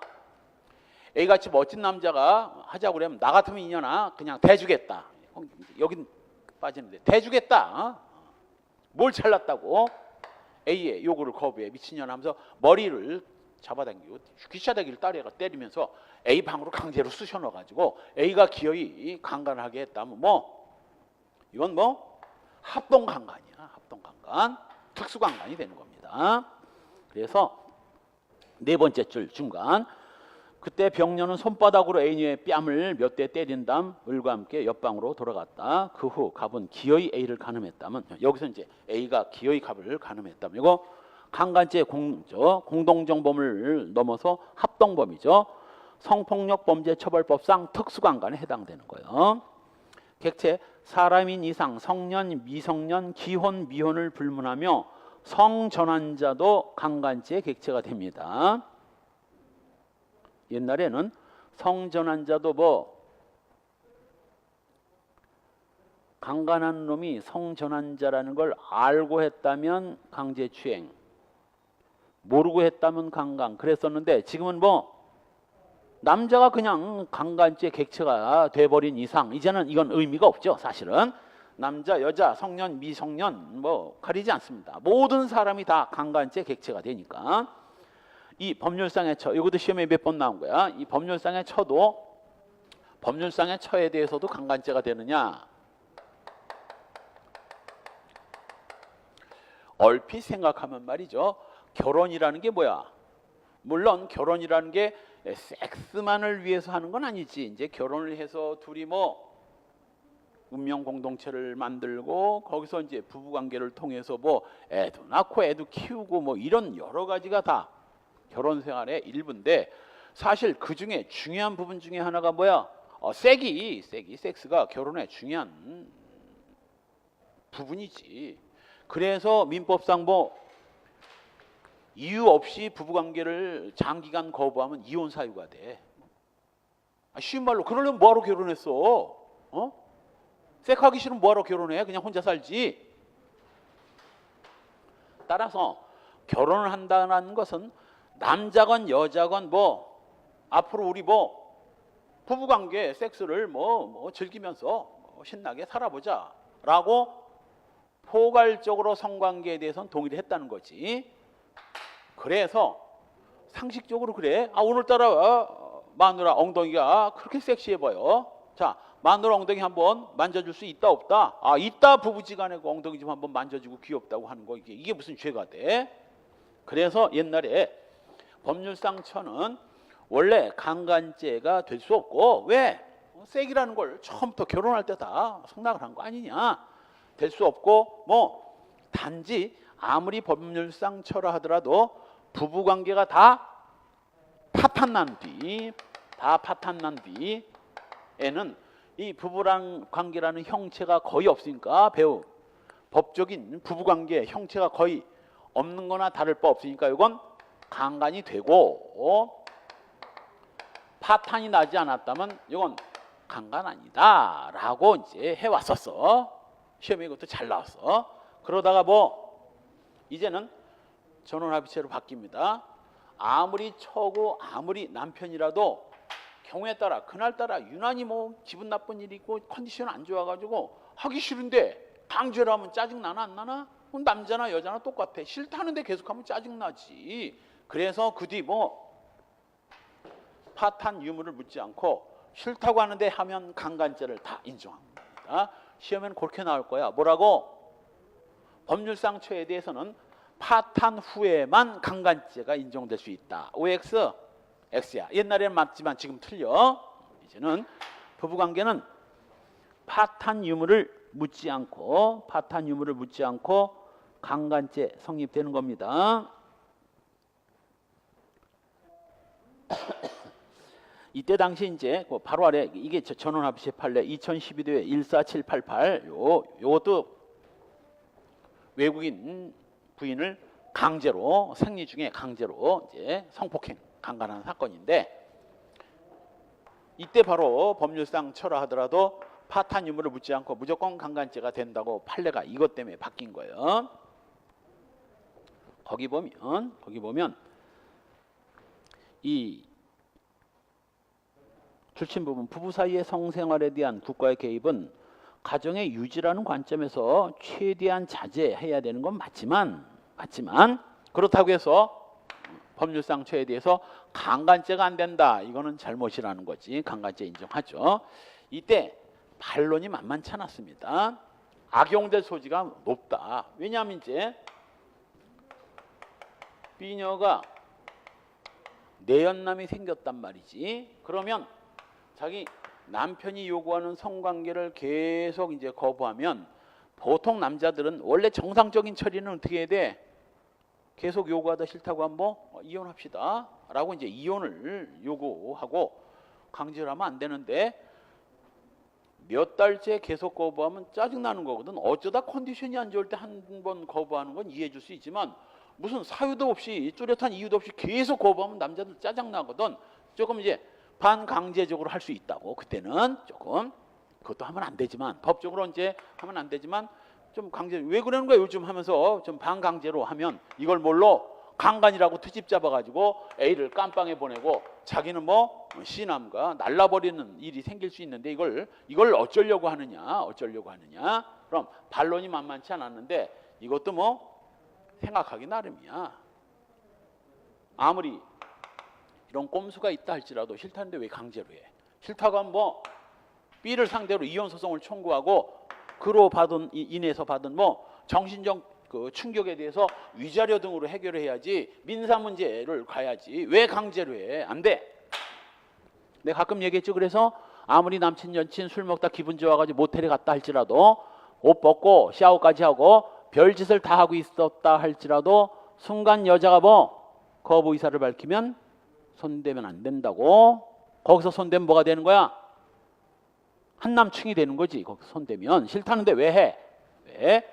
A 같이 멋진 남자가 하자고 그러면 나 같으면 인연아 그냥 대주겠다. 여긴 빠지는데 대주겠다. 뭘 잘났다고 A의 요구를 거부해 미친년 하면서 머리를 잡아당기고 귀차대기를 때리면서 A 방으로 강제로 쑤셔 넣어가지고 A가 기어이 강간하게 했다면 이건 합동강간이야. 합동강간 특수강간이 되는 겁니다. 그래서 네 번째 줄 중간 그때 병녀는 손바닥으로 A녀의 뺨을 몇 대 때린 다음 을과 함께 옆방으로 돌아갔다. 그 후 갑은 기어이 A를 간음했다면 여기서 이제 A가 기어이 갑을 간음했다면 이거 강간죄 공동정범을 넘어서 합동범이죠. 성폭력 범죄 처벌법상 특수강간에 해당되는 거예요. 객체 사람인 이상 성년 미성년 기혼 미혼을 불문하며 성전환자도 강간죄의 객체가 됩니다. 옛날에는 성전환자도 강간한 놈이 성전환자라는 걸 알고 했다면 강제추행, 모르고 했다면 강간 그랬었는데 지금은 남자가 그냥 강간죄 객체가 돼버린 이상 이제는 이건 의미가 없죠. 사실은 남자 여자 성년 미성년 가리지 않습니다. 모든 사람이 다 강간죄 객체가 되니까 이 법률상의 처 이것도 시험에 몇 번 나온 거야. 이 법률상의 처도 법률상의 처에 대해서도 강간죄가 되느냐 얼핏 생각하면 말이죠. 결혼이라는 게 뭐야? 물론 결혼이라는 게 섹스만을 위해서 하는 건 아니지. 이제 결혼을 해서 둘이 운명 공동체를 만들고 거기서 이제 부부 관계를 통해서 애도 낳고 애도 키우고 이런 여러 가지가 다 결혼 생활의 일부인데 사실 그 중에 중요한 부분 중에 하나가 뭐야? 섹스가 결혼의 중요한 부분이지. 그래서 민법상 이유 없이 부부관계를 장기간 거부하면 이혼 사유가 돼. 쉬운 말로 그러려면 뭐하러 결혼했어? 섹하기 싫으면 뭐하러 결혼해? 그냥 혼자 살지. 따라서 결혼을 한다는 것은 남자건 여자건 앞으로 우리 부부관계 섹스를 즐기면서 신나게 살아보자 라고 포괄적으로 성관계에 대해서는 동의를 했다는 거지. 그래서 상식적으로 그래. 오늘따라 마누라 엉덩이가 그렇게 섹시해 보여. 자, 마누라 엉덩이 한번 만져줄 수 있다 없다? 있다. 부부지간에 그 엉덩이 좀 한번 만져주고 귀엽다고 하는 거 이게 무슨 죄가 돼? 그래서 옛날에 법률상처는 원래 강간죄가 될 수 없고 왜? 섹이라는 걸 처음부터 결혼할 때 다 성락을 한 거 아니냐? 될 수 없고 단지 아무리 법률상처라 하더라도 부부관계가 다 파탄난 뒤에는 이 부부랑 관계라는 형체가 거의 없으니까 배우 법적인 부부관계 형체가 거의 없는 거나 다를 바 없으니까 이건 강간이 되고 파탄이 나지 않았다면 이건 강간 아니다 라고 이제 해왔었어. 시험에 이것도 잘 나왔어. 그러다가 이제는 전원합의체로 바뀝니다. 아무리 처고 아무리 남편이라도 경우에 따라 그날따라 유난히 뭐 기분 나쁜 일이 있고 컨디션 안 좋아가지고 하기 싫은데 강제로 하면 짜증 나나 안 나나? 그럼 남자나 여자나 똑같아. 싫다는데 계속하면 짜증 나지. 그래서 그 뒤 뭐 파탄 유무를 묻지 않고 싫다고 하는데 하면 강간죄를 다 인정합니다. 시험에는 그렇게 나올 거야. 뭐라고? 법률상 처에 대해서는 파탄 후에만 강간죄가 인정될 수 있다. OX, X야. 옛날에는 맞지만 지금 틀려. 이제는 부부관계는 파탄 유무를 묻지 않고 강간죄 성립되는 겁니다. 이때 당시 이제 바로 아래 이게 전원합의체 판례 2012대 14788 요것도 외국인 부인을 강제로 생리 중에 강제로 이제 성폭행 강간하는 사건인데 이때 바로 법률상 처라하더라도 파탄 유무를 묻지 않고 무조건 강간죄가 된다고 판례가 이것 때문에 바뀐 거예요. 거기 보면 이 출신 부분 부부 사이의 성생활에 대한 국가의 개입은 가정의 유지라는 관점에서 최대한 자제해야 되는 건 맞지만 그렇다고 해서 법률상 처에 대해서 강간죄가 안 된다. 이거는 잘못이라는 거지. 강간죄 인정하죠. 이때 반론이 만만치 않았습니다. 악용될 소지가 높다. 왜냐하면 이제 B녀가 내연남이 생겼단 말이지. 그러면 자기 남편이 요구하는 성관계를 계속 이제 거부하면 보통 남자들은 원래 정상적인 처리는 어떻게 해야 돼? 계속 요구하다 싫다고 하면 뭐 이혼합시다 라고 이제 이혼을 요구하고 강제로 하면 안 되는데 몇 달째 계속 거부하면 짜증나는 거거든. 어쩌다 컨디션이 안 좋을 때 한 번 거부하는 건 이해해 줄 수 있지만 무슨 사유도 없이 뚜렷한 이유도 없이 계속 거부하면 남자들 짜증나거든. 조금 이제 반강제적으로 할 수 있다고. 그때는 조금 그것도 하면 안 되지만 법적으로 이제 하면 안 되지만 좀 강제 왜 그러는 거야 요즘 하면서 좀 반강제로 하면 이걸 뭘로 강간이라고 트집 잡아가지고 A를 깜빵에 보내고 자기는 뭐 C남과 날라버리는 일이 생길 수 있는데 이걸 어쩌려고 하느냐 그럼 반론이 만만치 않았는데 이것도 뭐 생각하기 나름이야. 아무리 이런 꼼수가 있다 할지라도 싫다는데 왜 강제로 해? 싫다고 하면 뭐 B를 상대로 이혼 소송을 청구하고 그로 인해서 받은 뭐 정신적 그 충격에 대해서 위자료 등으로 해결을 해야지 민사 문제를 가야지 왜 강제로 해? 안 돼. 내가 가끔 얘기했죠. 그래서 아무리 남친 여친 술 먹다 기분 좋아가지고 모텔에 갔다 할지라도 옷 벗고 샤워까지 하고 별짓을 다 하고 있었다 할지라도 순간 여자가 뭐 거부 의사를 밝히면 손대면 안 된다고. 거기서 손대면 뭐가 되는 거야? 한남충이 되는 거지. 거기서 손대면. 싫다는데 왜 해? 왜?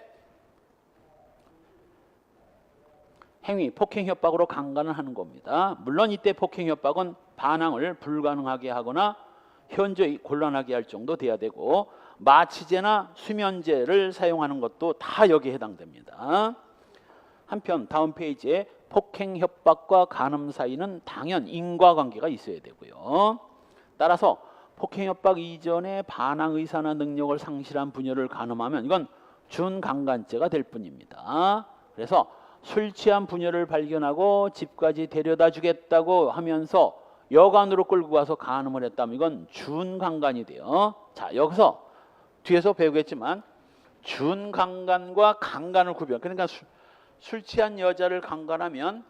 행위, 폭행 협박으로 강간을 하는 겁니다. 물론 이때 폭행 협박은 반항을 불가능하게 하거나 현저히 곤란하게 할 정도 돼야 되고 마취제나 수면제를 사용하는 것도 다 여기에 해당됩니다. 한편 다음 페이지에 폭행 협박과 간음 사이는 당연 인과관계가 있어야 되고요. 따라서 폭행 협박 이전에 반항 의사나 능력을 상실한 부녀를 간음하면 이건 준강간죄가 될 뿐입니다. 그래서 술 취한 부녀를 발견하고 집까지 데려다 주겠다고 하면서 여관으로 끌고 가서 간음을 했다면 이건 준강간이 돼요. 자, 여기서 뒤에서 배우겠지만 준강간과 강간을 구별. 그러니까 술 취한 여자를 강간하면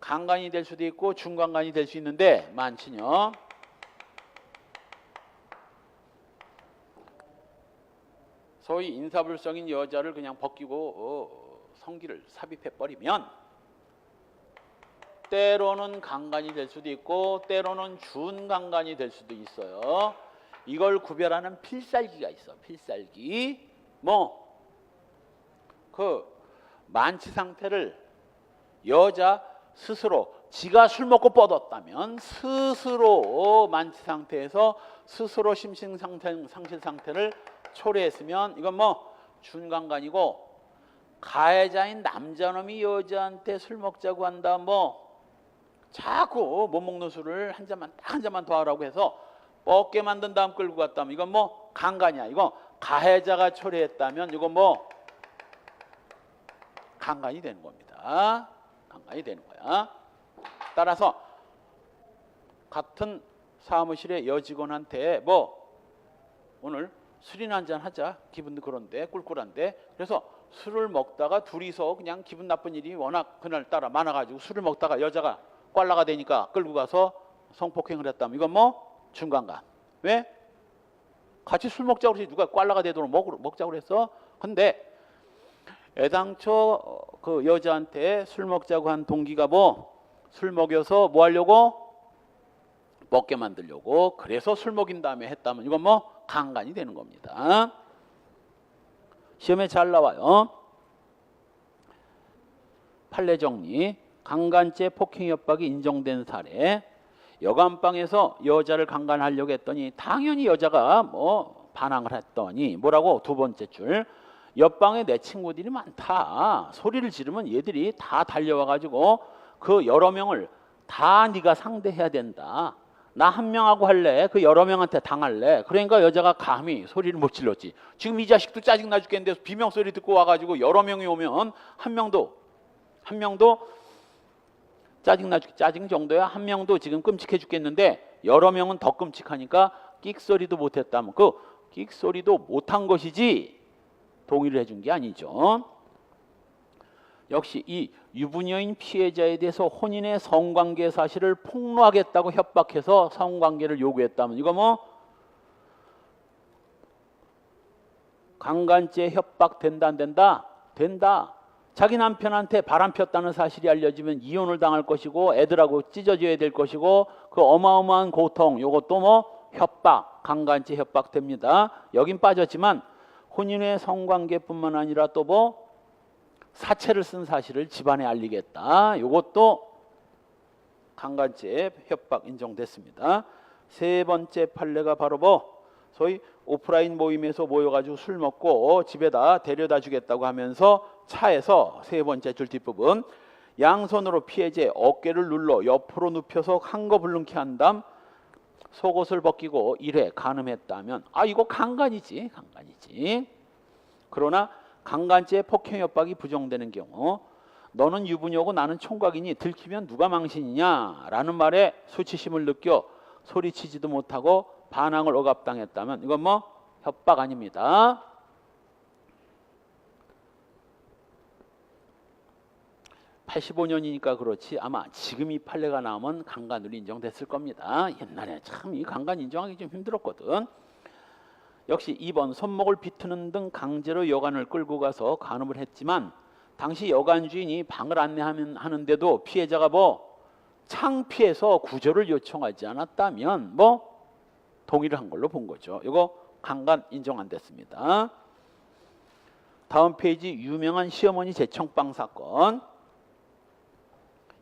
강간이 될 수도 있고 준강간이 될 수 있는데 많지요. 소위 인사불성인 여자를 그냥 벗기고 성기를 삽입해 버리면 때로는 강간이 될 수도 있고 때로는 준강간이 될 수도 있어요. 이걸 구별하는 필살기가 있어. 필살기. 만취 상태를 여자 스스로 지가 술 먹고 뻗었다면 스스로 만취 상태에서 스스로 심신 상실 상태를 초래했으면 이건 자꾸 못 먹는 술을 한 잔만 딱 한 잔만 더 하라고 해서 뻗게 만든 다음 끌고 갔다면 이건 뭐 강간이야. 이거 가해자가 초래했다면 이건 뭐 강간이 되는 겁니다. 강간이 되는 거야. 따라서 같은 사무실의 여직원한테 뭐 오늘 술이나 한잔 하자. 기분도 그런데 꿀꿀한데. 그래서 술을 먹다가 둘이서 그냥 기분 나쁜 일이 워낙 그날따라 많아가지고 술을 먹다가 여자가 꽐라가 되니까 끌고 가서 성폭행을 했다면 이건 뭐 중간간. 왜? 같이 술 먹자고 그러지 누가 꽐라가 되도록 먹자고 그랬어? 근데 애당초 그 여자한테 술 먹자고 한 동기가 뭐 술 먹여서 뭐 하려고? 먹게 만들려고. 그래서 술 먹인 다음에 했다면 이건 뭐 강간이 되는 겁니다. 시험에 잘 나와요. 판례 정리. 강간죄 폭행 협박이 인정된 사례. 여관방에서 여자를 강간하려고 했더니 당연히 여자가 뭐 반항을 했더니 뭐라고? 두 번째 줄. 옆방에 내 친구들이 많다. 소리를 지르면 얘들이 다 달려와가지고 그 여러 명을 다 네가 상대해야 된다. 나 한 명하고 할래. 그 여러 명한테 당할래. 그러니까 여자가 감히 소리를 못 질렀지. 지금 이 자식도 짜증나 죽겠는데 비명 소리 듣고 와가지고 여러 명이 오면 한 명도 짜증 정도야. 한 명도 지금 끔찍해 죽겠는데 여러 명은 더 끔찍하니까 끽소리도 못했다면 그 끽소리도 못한 것이지 동의를 해준 게 아니죠. 역시 이 유부녀인 피해자에 대해서 혼인의 성관계 사실을 폭로하겠다고 협박해서 성관계를 요구했다면 이거 뭐 강간죄 협박 된다 안 된다? 된다. 자기 남편한테 바람 폈다는 사실이 알려지면 이혼을 당할 것이고 애들하고 찢어져야 될 것이고 그 어마어마한 고통 요것도 뭐 협박, 강간죄 협박 됩니다. 여긴 빠졌지만 혼인의 성관계뿐만 아니라 또 뭐 사체를 쓴 사실을 집안에 알리겠다. 요것도 강간죄 협박 인정됐습니다. 세 번째 판례가 바로 뭐 소위 오프라인 모임에서 모여가지고 술 먹고 집에다 데려다 주겠다고 하면서 차에서 세 번째 줄 뒷부분 양손으로 피해자의 어깨를 눌러 옆으로 눕혀서 한거불능케 한 다음 속옷을 벗기고 이래 간음했다면 이거 강간이지. 그러나 강간죄 폭행 협박이 부정되는 경우 너는 유부녀고 나는 총각이니 들키면 누가 망신이냐 라는 말에 수치심을 느껴 소리치지도 못하고 반항을 억압당했다면 이건 뭐 협박 아닙니다. (85년이니까) 그렇지 아마 지금 이 판례가 나오면 강간으로 인정됐을 겁니다. 옛날에 참 이 강간 인정하기 좀 힘들었거든. 역시 2번 손목을 비트는 등 강제로 여관을 끌고 가서 간음을 했지만 당시 여관 주인이 방을 안내하는데도 피해자가 뭐 창피해서 구조를 요청하지 않았다면 뭐 동의를 한 걸로 본 거죠. 이거 강간 인정 안 됐습니다. 다음 페이지 유명한 시어머니 재청방 사건.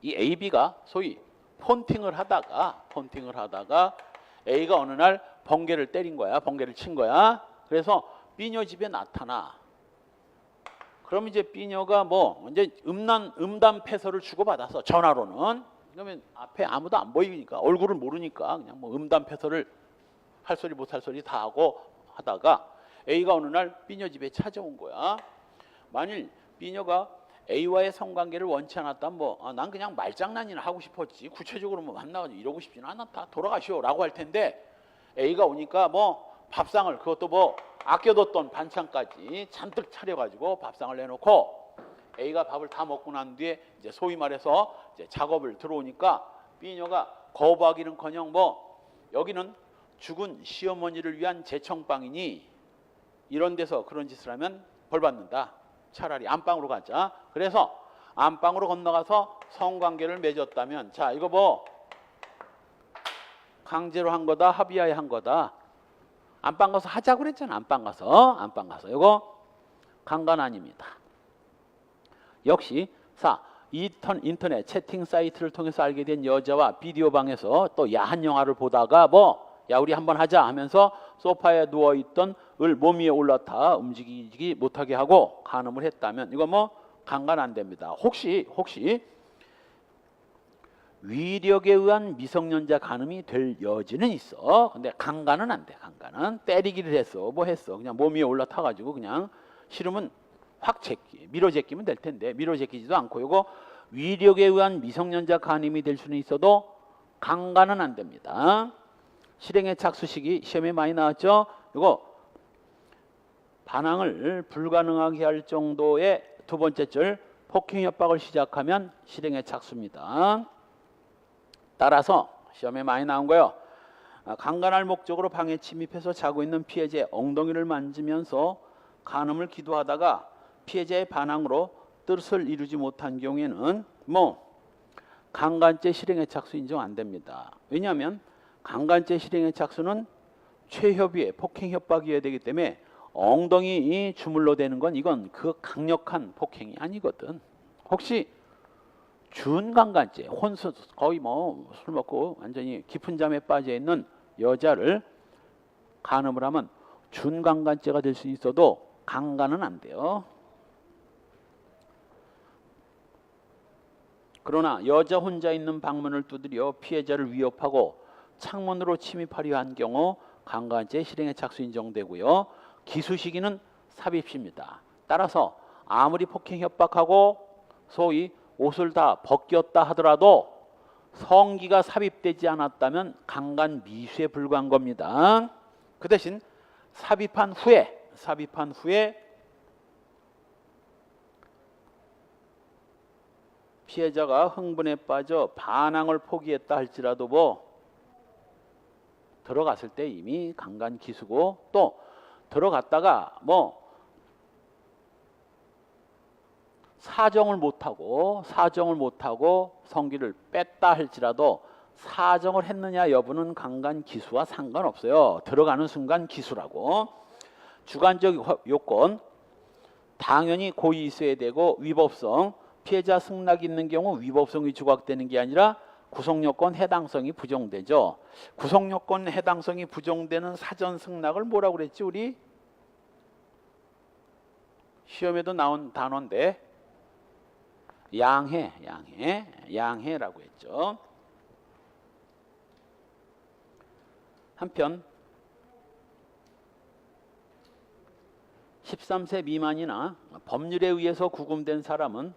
이 AB가 소위 폰팅을 하다가 A가 어느 날 번개를 때린 거야. 번개를 친 거야. 그래서 B녀 집에 나타나. 그럼 이제 B녀가 뭐 이제 음담 패서를 주고받아서 전화로는 그러면 앞에 아무도 안 보이니까 얼굴을 모르니까 그냥 뭐 음담 패서를 할 소리 못 할 소리 다 하고 하다가 A가 어느 날 B녀 집에 찾아온 거야. 만일 B녀가 A와의 성관계를 원치 않았다면 뭐 난 그냥 말장난이나 하고 싶었지 구체적으로 뭐 만나가지고 이러고 싶지는 않았다. 돌아가시오 라고 할 텐데 A가 오니까 뭐 밥상을 그것도 뭐 아껴뒀던 반찬까지 잔뜩 차려가지고 밥상을 내놓고 A가 밥을 다 먹고 난 뒤에 이제 소위 말해서 이제 작업을 들어오니까 B녀가 거부하기는커녕 뭐 여기는 죽은 시어머니를 위한 재청방이니 이런 데서 그런 짓을 하면 벌 받는다. 차라리 안방으로 가자. 그래서 안방으로 건너가서 성관계를 맺었다면 자 이거 뭐 강제로 한 거다 합의하에 한 거다. 안방 가서 하자고 그랬잖아. 안방 가서 이거 강간 아닙니다. 역시 인터넷 채팅 사이트를 통해서 알게 된 여자와 비디오 방에서 또 야한 영화를 보다가 야 우리 한번 하자 하면서 소파에 누워있던 을 몸 위에 올라타 움직이지 못하게 하고 간음을 했다면 이거 뭐 강간 안 됩니다. 혹시 위력에 의한 미성년자 간음이 될 여지는 있어. 근데 강간은 안 돼. 강간은 때리기를 했어. 뭐 했어. 그냥 몸 위에 올라타가지고 그냥 싫으면 확 밀어 제끼면 될 텐데 밀어 제끼지도 않고 요거 위력에 의한 미성년자 간음이 될 수는 있어도 강간은 안 됩니다. 실행의 착수식이 시험에 많이 나왔죠. 요거 반항을 불가능하게 할 정도의 두 번째 줄 폭행 협박을 시작하면 실행의 착수입니다. 따라서 시험에 많이 나온 거예요. 강간할 목적으로 방에 침입해서 자고 있는 피해자의 엉덩이를 만지면서 간음을 기도하다가 피해자의 반항으로 뜻을 이루지 못한 경우에는 강간죄 실행의 착수 인정 안 됩니다. 왜냐하면 강간죄 실행의 착수는 최협의의 폭행 협박이어야 되기 때문에 엉덩이 주물러 대는 건 이건 그 강력한 폭행이 아니거든. 혹시 준강간죄, 혼수 거의 뭐 술 먹고 완전히 깊은 잠에 빠져 있는 여자를 간음을 하면 준강간죄가 될 수 있어도 강간은 안 돼요. 그러나 여자 혼자 있는 방문을 두드려 피해자를 위협하고 창문으로 침입하려 한 경우 강간죄 실행의 착수 인정되고요. 기수 시기는 삽입시입니다. 따라서 아무리 폭행 협박하고 소위 옷을 다 벗겼다 하더라도 성기가 삽입되지 않았다면 강간 미수에 불과한 겁니다. 그 대신 삽입한 후에 피해자가 흥분에 빠져 반항을 포기했다 할지라도 들어갔을 때 이미 강간 기수고 또 들어갔다가 사정을 못하고 성기를 뺐다 할지라도 사정을 했느냐 여부는 강간 기수와 상관없어요. 들어가는 순간 기수라고. 주관적 요건 당연히 고의 있어야 되고 위법성 피해자 승낙이 있는 경우 위법성이 조각되는 게 아니라 구성요건 해당성이 부정되죠. 구성요건 해당성이 부정되는 사전 승낙을 뭐라고 그랬지 우리? 시험에도 나온 단어인데 양해라고 했죠. 한편 13세 미만이나 법률에 의해서 구금된 사람은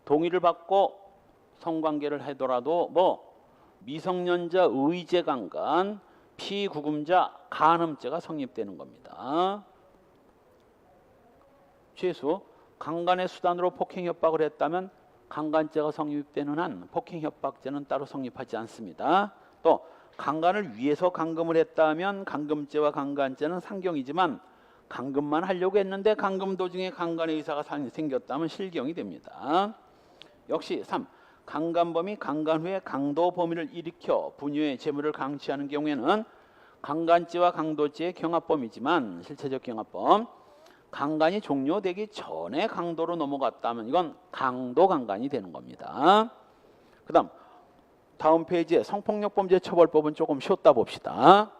동의를 받고 성관계를 하더라도 미성년자 의제 강간, 피구금자 간음죄가 성립되는 겁니다. 최소 강간의 수단으로 폭행 협박을 했다면 강간죄가 성립되는 한 폭행 협박죄는 따로 성립하지 않습니다. 또 강간을 위해서 감금을 했다면 감금죄와 강간죄는 상경이지만 감금만 하려고 했는데 감금 도중에 강간의 의사가 생겼다면 실경이 됩니다. 역시 3. 강간범이 강간 후에 강도 범위를 일으켜 분유의 재물을 강취하는 경우에는 강간죄와 강도죄의 경합범이지만 실체적 경합범 강간이 종료되기 전에 강도로 넘어갔다면 이건 강도 강간이 되는 겁니다. 그 다음 페이지에 성폭력범죄 처벌법은 조금 쉬었다 봅시다.